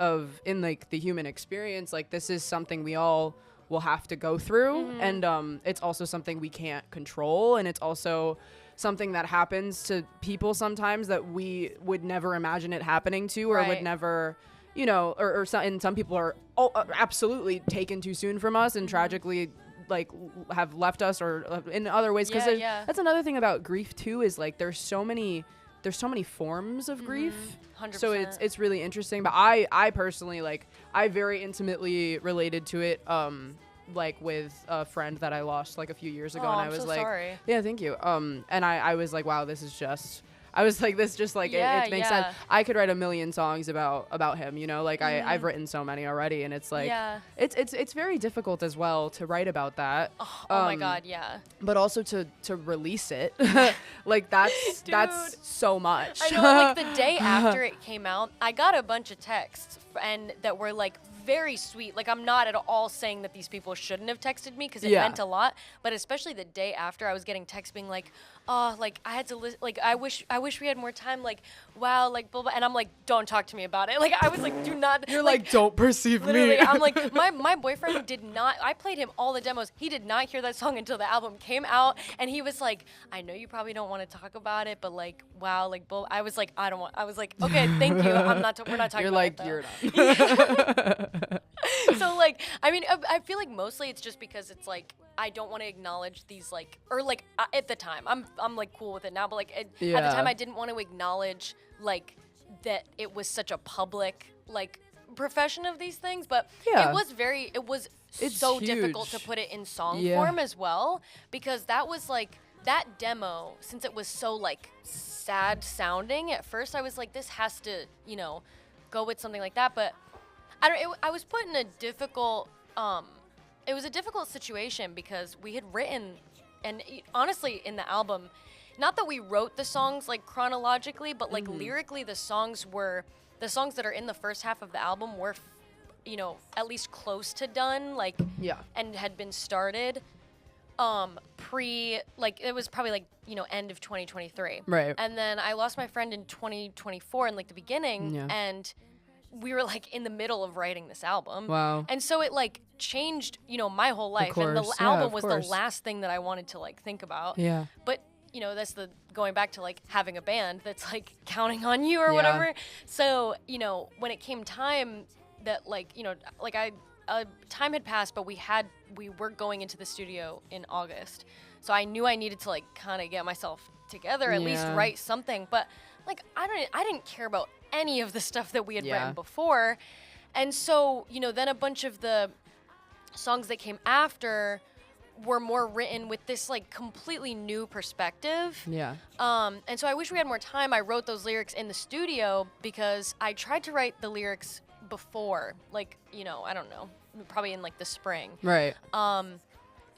in like the human experience. Like, this is something we all will have to go through, and it's also something we can't control, and it's also something that happens to people sometimes that we would never imagine it happening to, or would never, and some people are absolutely taken too soon from us and tragically like have left us, or in other ways, because that's another thing about grief too, is like there's so many forms of grief. 100%. So it's really interesting. But I personally, like, I very intimately related to it like with a friend that I lost like a few years ago, and I was so like, sorry. yeah, thank you. And I was like, wow, this is just, I was like, this just like it makes sense. I could write a million songs about him, like I've written so many already, and it's like it's very difficult as well to write about that. Oh my god, yeah. But also to release it. Like, that's so much. I know, like the day after it came out, I got a bunch of texts and that were like very sweet. Like, I'm not at all saying that these people shouldn't have texted me, because it meant a lot, but especially the day after, I was getting texts being like, oh, like, I had to listen, like, I wish we had more time, like, wow, like, blah, blah. And I'm like, don't talk to me about it. Like, I was like, do not. You're like don't perceive literally, me. I'm like, my boyfriend did not, I played him all the demos. He did not hear that song until the album came out, and he was like, I know you probably don't want to talk about it, but like, wow, like, blah. I was like, I was like, okay, thank you. We're not talking You're about like, it, you're though. not. So, like, I mean, I feel like mostly it's just because it's like, I don't want to acknowledge these, like, or like at the time, I'm like cool with it now, but like at the time I didn't want to acknowledge like that it was such a public like profession of these things, but it was so huge. difficult to put it in song form as well, because that was like, that demo, since it was so like sad sounding at first, I was like, this has to go with something like that, but I was put in a difficult it was a difficult situation, because we had written, and honestly in the album, not that we wrote the songs like chronologically, but like lyrically, the songs that are in the first half of the album were at least close to done, like, and had been started like, it was probably like end of 2023, right? And then I lost my friend in 2024 in like the beginning, and we were like in the middle of writing this album. Wow. And so it like changed, my whole life. And the album was the last thing that I wanted to like think about. Yeah. But, that's the going back to like having a band that's like counting on you or whatever. So, when it came time that like, time had passed, but we were going into the studio in August. So I knew I needed to like kind of get myself together, at least write something. But like, I didn't care about any of the stuff that we had written before. And so, then a bunch of the songs that came after were more written with this like completely new perspective. And so I wish we had more time. I wrote those lyrics in the studio, because I tried to write the lyrics before, like, I don't know, probably in like the spring. Right.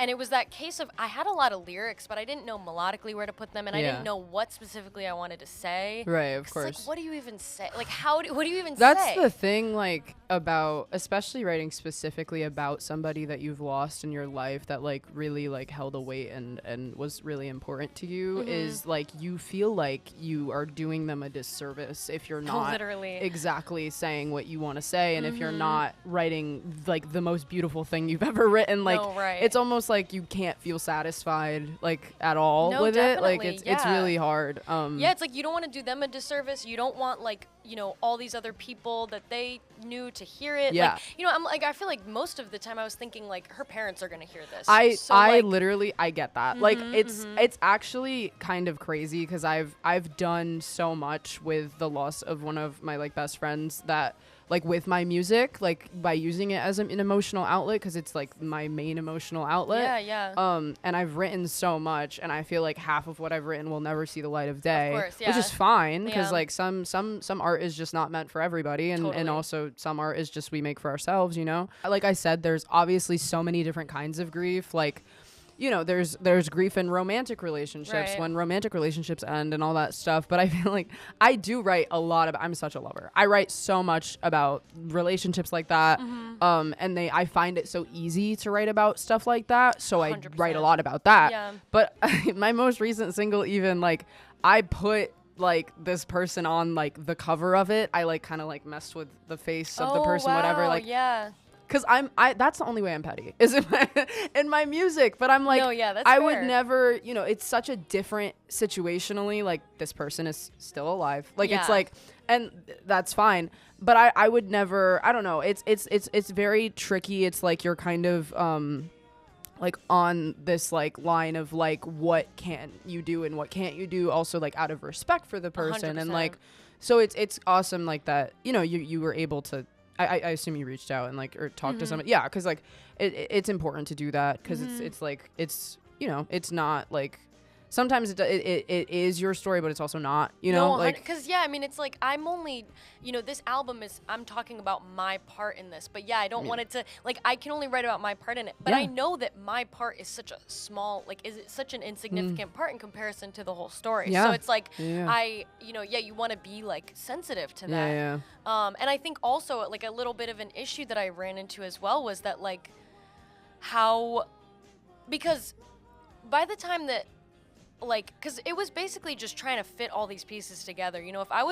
And it was that case of, I had a lot of lyrics, but I didn't know melodically where to put them, and I didn't know what specifically I wanted to say. Right, of course. Like, what do you even say? Like, what do you even say? That's the thing, like, about, especially writing specifically about somebody that you've lost in your life that like really like held a weight and was really important to you, is like you feel like you are doing them a disservice if you're not Literally exactly saying what you want to say, and if you're not writing like the most beautiful thing you've ever written. Like No, right. it's almost like you can't feel satisfied like at all No, with it. Like definitely, it's yeah. really hard. Yeah, it's like you don't want to do them a disservice. You don't want like, you know, all these other people that they knew to hear it. Yeah. Like, you know, I'm like, I feel like most of the time I was thinking like her parents are gonna hear this. I So, I like, literally I get that. Like it's actually kind of crazy because I've done so much with the loss of one of my like best friends, that like with my music, like by using it as an emotional outlet, because it's like my main emotional outlet. Yeah. And I've written so much, and I feel like half of what I've written will never see the light of day, course, which yeah. is fine, because Yeah. like some art is just not meant for everybody, and Totally. also some art is just we make for ourselves, you know. Like I said, there's obviously so many different kinds of grief, like, you know, there's grief in romantic relationships, Right. when romantic relationships end and all that stuff. But I feel like I do write a lot about, I'm such a lover. I write so much about relationships like that. And I find it so easy to write about stuff like that. So I 100%. write a lot about that. Yeah. But my most recent single, even like I put like this person on like the cover of it. I like kind of like messed with the face of the person, whatever. Like, yeah. cause that's the only way I'm petty is in my music. But I'm like, No, yeah, that's I fair. would never, you know, it's such a different situationally. Like this person is still alive. Like Yeah. it's like, and that's fine. But I would never, I don't know. It's very tricky. It's like you're kind of, like on this like line of like what can you do and what can't you do, also like out of respect for the person. And 100%. like, so it's awesome like that, you know, you were able to, I assume you reached out and like or talked to somebody. Yeah, because like it's important to do that, because it's like it's, you know, it's not like sometimes it is your story, but it's also not, you know. No, like because yeah, I mean, it's like I'm only, you know, this album is, I'm talking about my part in this, but yeah, I don't want it to, like, I can only write about my part in it, but Yeah. I know that my part is such a small, like, is it such an insignificant part in comparison to the whole story. Yeah. So it's like, Yeah. you know, yeah, you want to be like sensitive to that. yeah, yeah. And I think also like a little bit of an issue that I ran into as well was that like how, because by the time that, like, because it was basically just trying to fit all these pieces together. You know, if I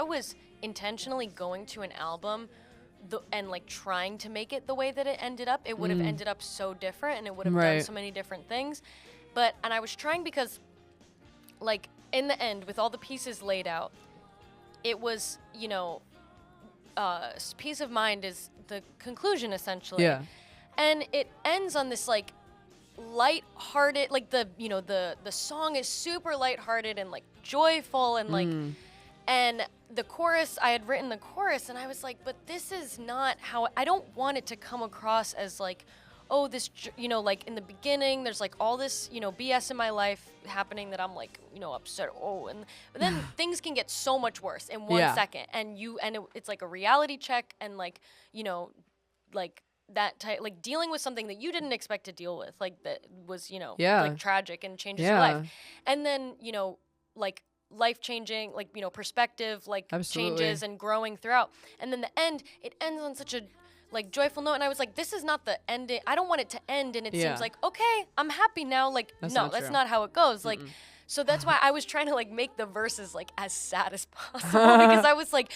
was intentionally going to an album and like trying to make it the way that it ended up, it would have ended up so different, and it would have done Right. so many different things. And I was trying because, like, in the end, with all the pieces laid out, it was, you know, peace of mind is the conclusion essentially. Yeah. And it ends on this like light-hearted, like the song is super light-hearted and like joyful and like and the chorus, I had written the chorus and I was like, but this is not how, I don't want it to come across as like, oh, this, you know, like in the beginning there's like all this, you know, BS in my life happening that I'm like, you know, upset. But then things can get so much worse in 1 second, and it's like a reality check, and like, you know, like that type, like dealing with something that you didn't expect to deal with, like that was, you know, like tragic and changes your life. And then, you know, like life changing, like, you know, perspective, like Absolutely. changes and growing throughout. And then the end, it ends on such a like joyful note. And I was like, this is not the ending. I don't want it to end. And it seems like, okay, I'm happy now. Like, That's no, not that's true. not how it goes. Like, so that's why I was trying to like make the verses like as sad as possible, because I was like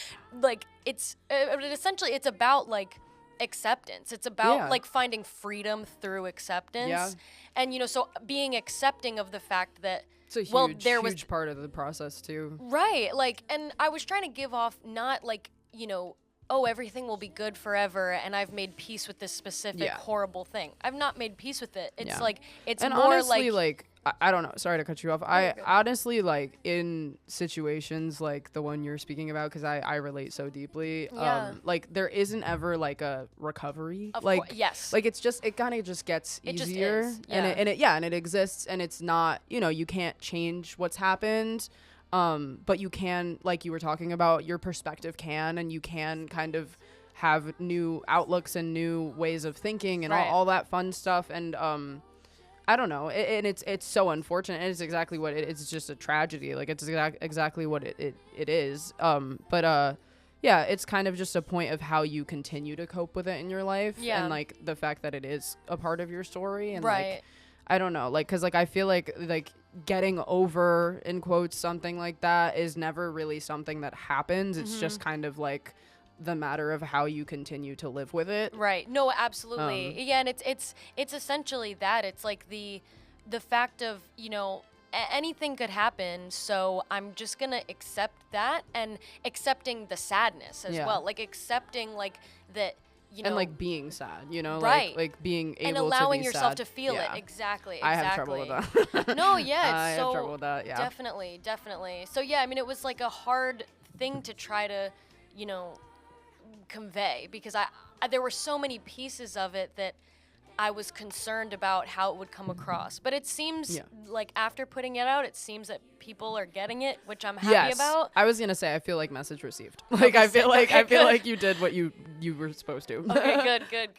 it's essentially it's about like acceptance. It's about like finding freedom through acceptance. Yeah. And you know, so being accepting of the fact that It's a huge, well, there was huge part of the process too. right, like, and I was trying to give off not like, you know, oh, everything will be good forever and I've made peace with this specific horrible thing. I've not made peace with it. It's like it's and more honestly, like I don't know. Sorry to cut you off. I honestly, like, in situations like the one you're speaking about, because I relate so deeply. Yeah. Like, there isn't ever like a recovery. Of like, yes. Like, it's just, it kind of just gets It just easier. is, And it exists, and it's not, you know, you can't change what's happened. But you can, like you were talking about, your perspective can, and you can kind of have new outlooks and new ways of thinking and all that fun stuff. And I don't know, and it's so unfortunate. It's exactly what it's just a tragedy. Like, it's exactly what it is. Yeah, yeah, it's kind of just a point of how you continue to cope with it in your life. Yeah. And like the fact that it is a part of your story. And Right. like, I don't know, like, cause like I feel like getting over, in quotes, something like that is never really something that happens. It's just kind of like the matter of how you continue to live with it. Right. No, absolutely. Yeah, and it's essentially that. It's like the fact of, you know, anything could happen, so I'm just going to accept that, and accepting the sadness as Yeah. well. Like accepting like that, you know, And like being sad, you know, Right. like being able and to allowing be yourself sad. to feel Yeah. it. Exactly. I have trouble with that. No, yeah, it's I so have trouble with that. Yeah. definitely. So yeah, I mean, it was like a hard thing to try to, you know, convey, because I there were so many pieces of it that I was concerned about how it would come across. But it seems like after putting it out, it seems that people are getting it, which I'm happy about. I was gonna say I feel like message received. Like I feel like you did what you were supposed to. Okay, good.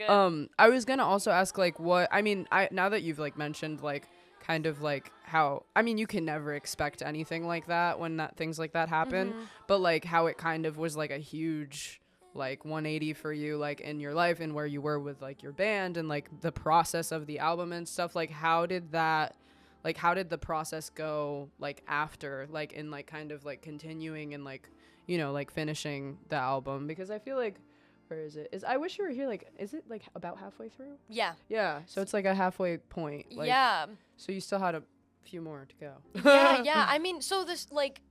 I was gonna also ask like what I mean, now that you've like mentioned like kind of like how, I mean, you can never expect anything like that when things like that happen, but like how it kind of was like a huge like 180 for you, like in your life and where you were with like your band and like the process of the album and stuff. Like how did the process go like after, like in like kind of like continuing and like, you know, like finishing the album? Because I feel like, where is it? I wish you were here. Like, is it like about halfway through? Yeah. So it's like a halfway point. Like, Yeah. So you still had a few more to go. Yeah. I mean, so this like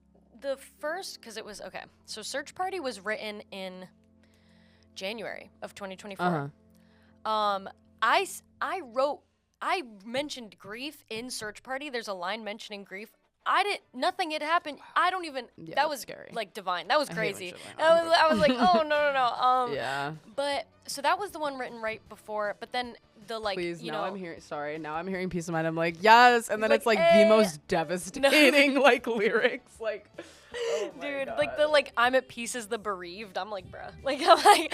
the first, because it was okay. So Search Party was written in January of 2024. I mentioned grief in Search Party. There's a line mentioning grief. Nothing had happened. I don't even, that was scary. like divine. That was I hate when crazy. shit like that I was like, oh, no. Yeah. But, so that was the one written right before, but then the like, Please, you now know. I'm hearing Peace of Mind. I'm like, yes. And then it's like the most devastating like lyrics. Like, oh my Dude, God. like the like I'm at peace as the bereaved. I'm like, bruh. Like I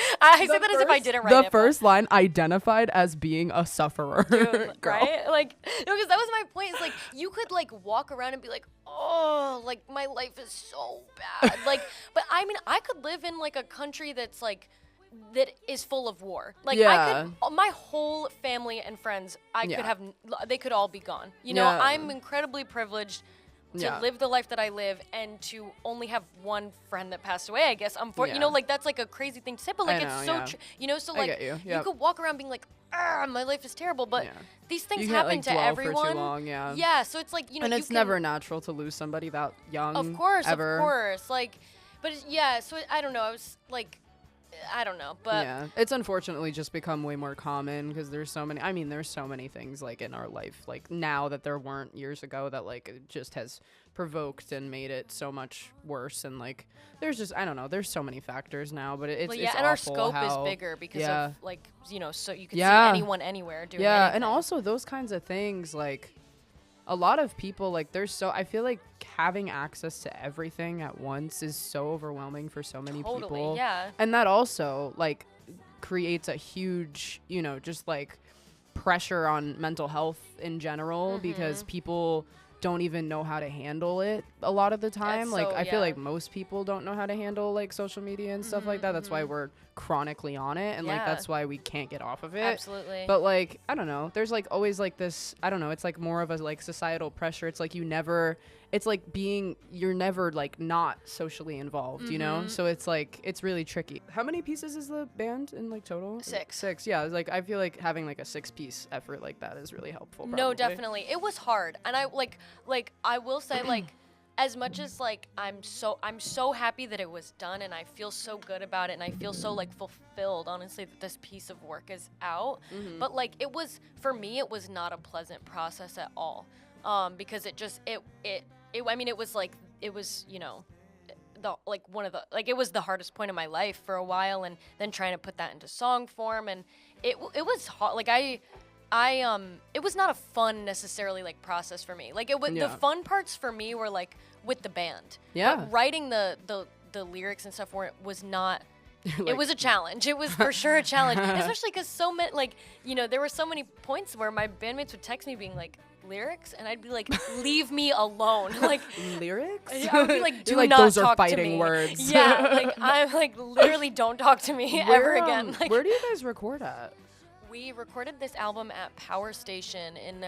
say that as if I didn't write it. The first line identified as being a sufferer. Dude, Girl. right? Like, no, because that was my point. It's like you could like walk around and be like, oh, like my life is so bad. Like, but I mean, I could live in like a country that's like that is full of war. Like I could, my whole family and friends, they could all be gone. You know, I'm incredibly privileged to live the life that I live and to only have one friend that passed away, I guess. You know, like that's like a crazy thing to say, but like it's so you know, so like you could walk around being like, my life is terrible, but these things happen to everyone. For too long, yeah, so it's like, you know, and it's never natural to lose somebody that young. Of course. Like, but so I don't know. I was like, I don't know, but yeah, it's unfortunately just become way more common because there's so many things like in our life like now that there weren't years ago that like it just has provoked and made it so much worse. And like there's just, I don't know, there's so many factors now, but it's and awful our scope how, is bigger because of like, you know, so you can see anyone anywhere doing and anything. also those kinds of things, like a lot of people, like I feel like having access to everything at once is so overwhelming for so many people. And that also like creates a huge, you know, just like pressure on mental health in general because people don't even know how to handle it a lot of the time. I feel like most people don't know how to handle like social media and stuff like that. That's why we're chronically on it, and like that's why we can't get off of it. Absolutely. But like, I don't know, there's like always like this, I don't know, it's like more of a like societal pressure. It's like you're never like not socially involved, you know? So it's like, it's really tricky. How many pieces is the band in like total? 6. Yeah, like I feel like having like a 6-piece effort like that is really helpful. Probably. No, definitely. It was hard. And I like I will say like as much as like I'm so happy that it was done and I feel so good about it and I feel so like fulfilled, honestly, that this piece of work is out. But like for me it was not a pleasant process at all. Because it was, you know, it was the hardest point in my life for a while, and then trying to put that into song form, and it was hard. Like it was not a fun necessarily like process for me. Like the fun parts for me were like with the band. But writing the lyrics and stuff was not It was a challenge. It was for sure a challenge, especially because so many, like, there were so many points where my bandmates would text me being like, lyrics, and I'd be like, leave me alone. Like, lyrics? I would be like, do You're like, not those talk are fighting to me. words. Yeah, like, I'm like, literally don't talk to me ever again. Like, where do you guys record at? we recorded this album at Power Station in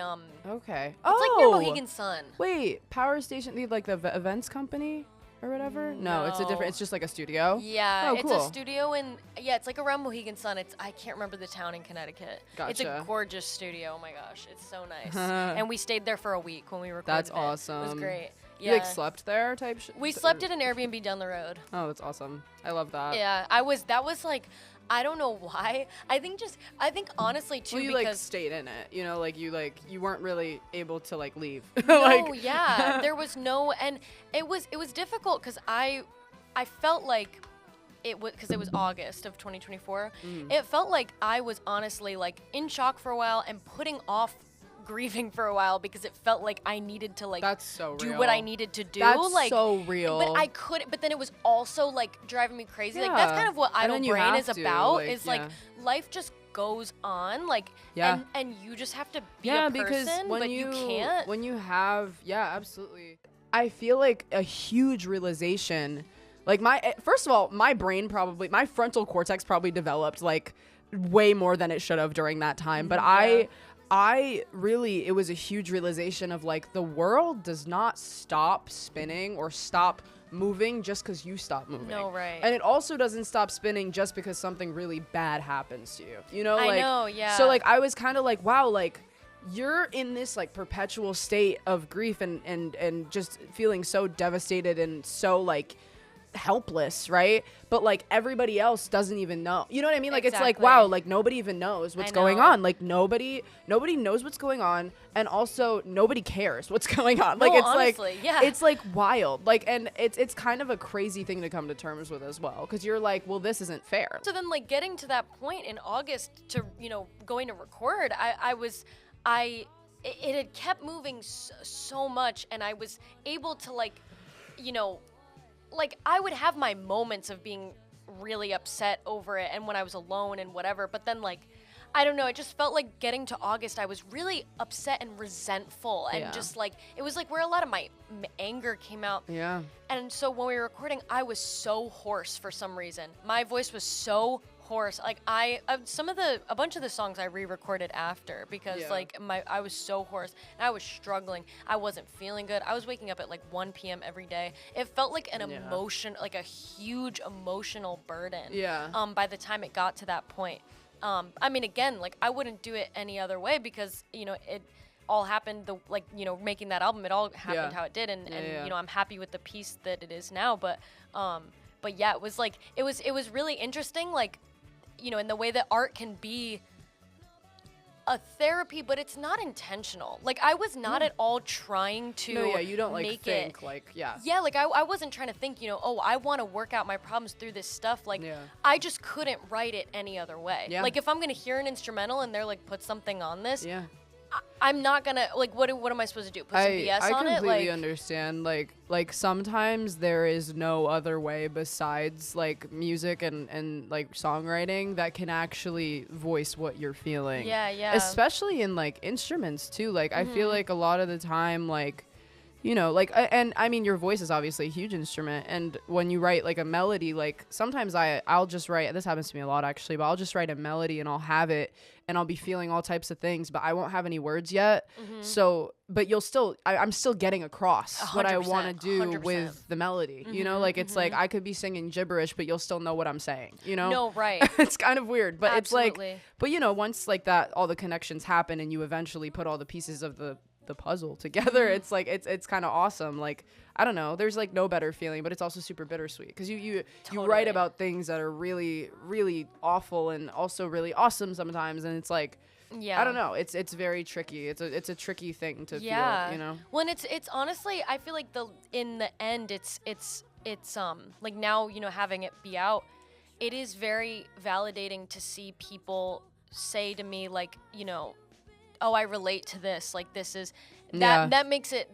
Okay. It's like near Mohegan Sun. Wait, Power Station, like the events company or whatever? No, it's a different. It's just like a studio. Yeah, oh, it's cool. a studio it's like around Mohegan Sun. I can't remember the town in Connecticut. Gotcha. It's a gorgeous studio. Oh my gosh, it's so nice. And we stayed there for a week when we recorded. That's awesome. It was great. You like slept there type shit? We slept at an Airbnb down the road. Oh, that's awesome. I love that. Yeah, that was like, I don't know why. I think honestly too, well, you because like stayed in it, like you weren't really able to like leave. No, yeah, there was no, and it was difficult because I felt like it was, because it was August of 2024. It felt like I was honestly like in shock for a while and putting off grieving for a while because it felt like I needed to like that's so do real. what I needed to do. That's like so real. But I couldn't. But then it was also like driving me crazy. Yeah. Like that's kind of what Idle Brain is about. Is like yeah. life just goes on. Like yeah. and you just have to be a person. Because when you can't. When you have absolutely. I feel like a huge realization. Like first of all, my frontal cortex probably developed like way more than it should have during that time. But I really, it was a huge realization of like the world does not stop spinning or stop moving just because you stop moving. No, right. And it also doesn't stop spinning just because something really bad happens to you. I know, yeah. So like I was kind of like, wow, like you're in this like perpetual state of grief and just feeling so devastated and so like helpless, right? But like everybody else doesn't even know, you know what I mean? Like exactly. It's like, wow, like nobody even knows what's going on. Like nobody knows what's going on, and also nobody cares what's going on. Like it's honestly, like yeah. it's like wild, like, and it's kind of a crazy thing to come to terms with as well, because you're like, well, this isn't fair. So then like getting to that point in August to going to record, it had kept moving so much, and I was able to like I would have my moments of being really upset over it and when I was alone and whatever, but then like I don't know, it just felt like getting to August I was really upset and resentful and just like it was like where a lot of my anger came out. Yeah. And so when we were recording, I was so hoarse for some reason. My voice was so hoarse. Like a bunch of the songs I re-recorded after because I was so hoarse and I was struggling. I wasn't feeling good. I was waking up at like 1 p.m. every day. It felt like an emotion, like a huge emotional burden. Yeah. By the time it got to that point, I mean, again, like I wouldn't do it any other way because it all happened making that album. It all happened how it did, and I'm happy with the piece that it is now. But yeah, it was like it was really interesting, like. In the way that art can be a therapy, but it's not intentional. Like I was not at all trying to you don't like think like yeah, like I wasn't trying to think I want to work out my problems through this stuff. Like I just couldn't write it any other way. Like if I'm gonna hear an instrumental and they're like put something on this, I'm not gonna like what am I supposed to do? Put some BS on it? I completely understand. Like sometimes there is no other way besides like music and like songwriting that can actually voice what you're feeling. Yeah. Especially in like instruments too. Like I feel like a lot of the time like and I mean your voice is obviously a huge instrument, and when you write like a melody, like sometimes I'll just write, this happens to me a lot actually, but I'll just write a melody and I'll have it and I'll be feeling all types of things, but I won't have any words yet. So but I'm still getting across what I want to do 100%. with the melody, like it's like I could be singing gibberish but you'll still know what I'm saying, No, right. It's kind of weird, but Absolutely. It's like, but once like that all the connections happen and you eventually put all the pieces of the puzzle together, it's like it's kind of awesome. Like I don't know, there's like no better feeling, but it's also super bittersweet because you write about things that are really really awful and also really awesome sometimes, and it's like I don't know, it's very tricky. It's a tricky thing to feel. Well, and it's honestly, I feel like in the end it's like now having it be out, it is very validating to see people say to me like oh, I relate to this. Like this is Yeah. that makes it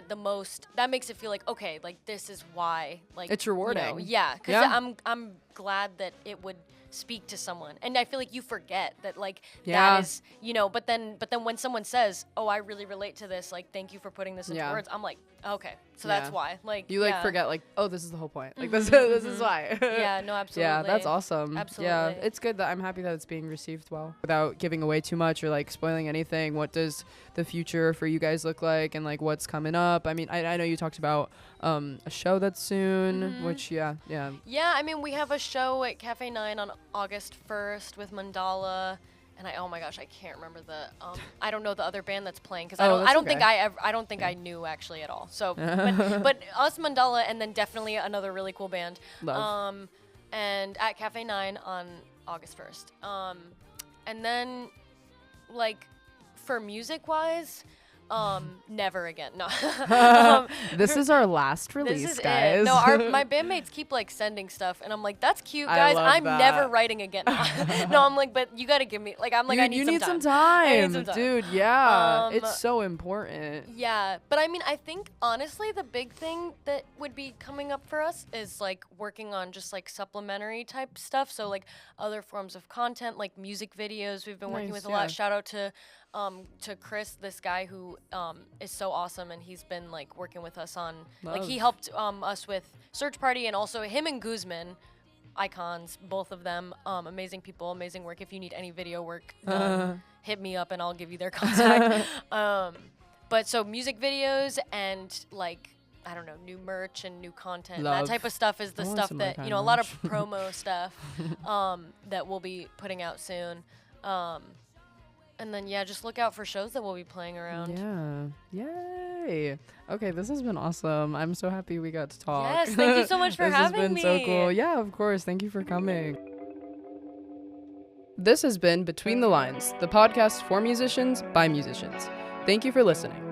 the most, that makes it feel like, okay, like this is why, like It's you know, rewarding. yeah, because Yeah. I'm glad that it would speak to someone, and I feel like you forget that, like Yeah. that is, you know, but then when someone says, oh, I really relate to this, like thank you for putting this into Yeah. words, I'm like, okay, so Yeah. that's why, like You like yeah. forget like, oh, this is the whole point. Like this is why. Yeah, no, absolutely. Yeah, that's awesome. Absolutely. Yeah, it's good that I'm happy that it's being received well. Without giving away too much or like spoiling anything, what does the future for you guys look like, and like what's coming up? I mean, I know you talked about a show that's soon, which yeah. Yeah, I mean, we have a show at Cafe 9 on August 1st with Mandala, and oh my gosh, I can't remember the I don't know the other band that's playing, because I don't think I knew actually at all. So but us, Mandala, and then definitely another really cool band. Love. And at Cafe 9 on August 1st. And then like for music wise, never again. No. This is our last release, this is guys. it. No, my bandmates keep like sending stuff, and I'm like, that's cute, I guys. love I'm that. never writing again. No, I'm like, but you gotta give me, like, I'm like, I need you some need time. some time, I need some time. dude. Yeah, it's so important. Yeah, but I mean, I think honestly, the big thing that would be coming up for us is like working on just like supplementary type stuff. So like other forms of content, like music videos. We've been working Nice, with a yeah. lot. Shout out to Chris, this guy who is so awesome, and he's been like working with us on like he Love. helped us with Search Party, and also him and Guzman. Icons, both of them, amazing people, amazing work. If you need any video work done, hit me up and I'll give you their contact. But so music videos and like, I don't know, new merch and new content, Love. that type of stuff is the I want stuff some that, Icon you know, a lot of merch. promo stuff that we'll be putting out soon. And then yeah, just look out for shows that we'll be playing around. Yeah. Yay. Okay, this has been awesome. I'm so happy we got to talk. Yes, thank you so much for this having has been me. so cool. Yeah, of course. Thank you for coming. This has been Between the Lines, the podcast for musicians by musicians. Thank you for listening.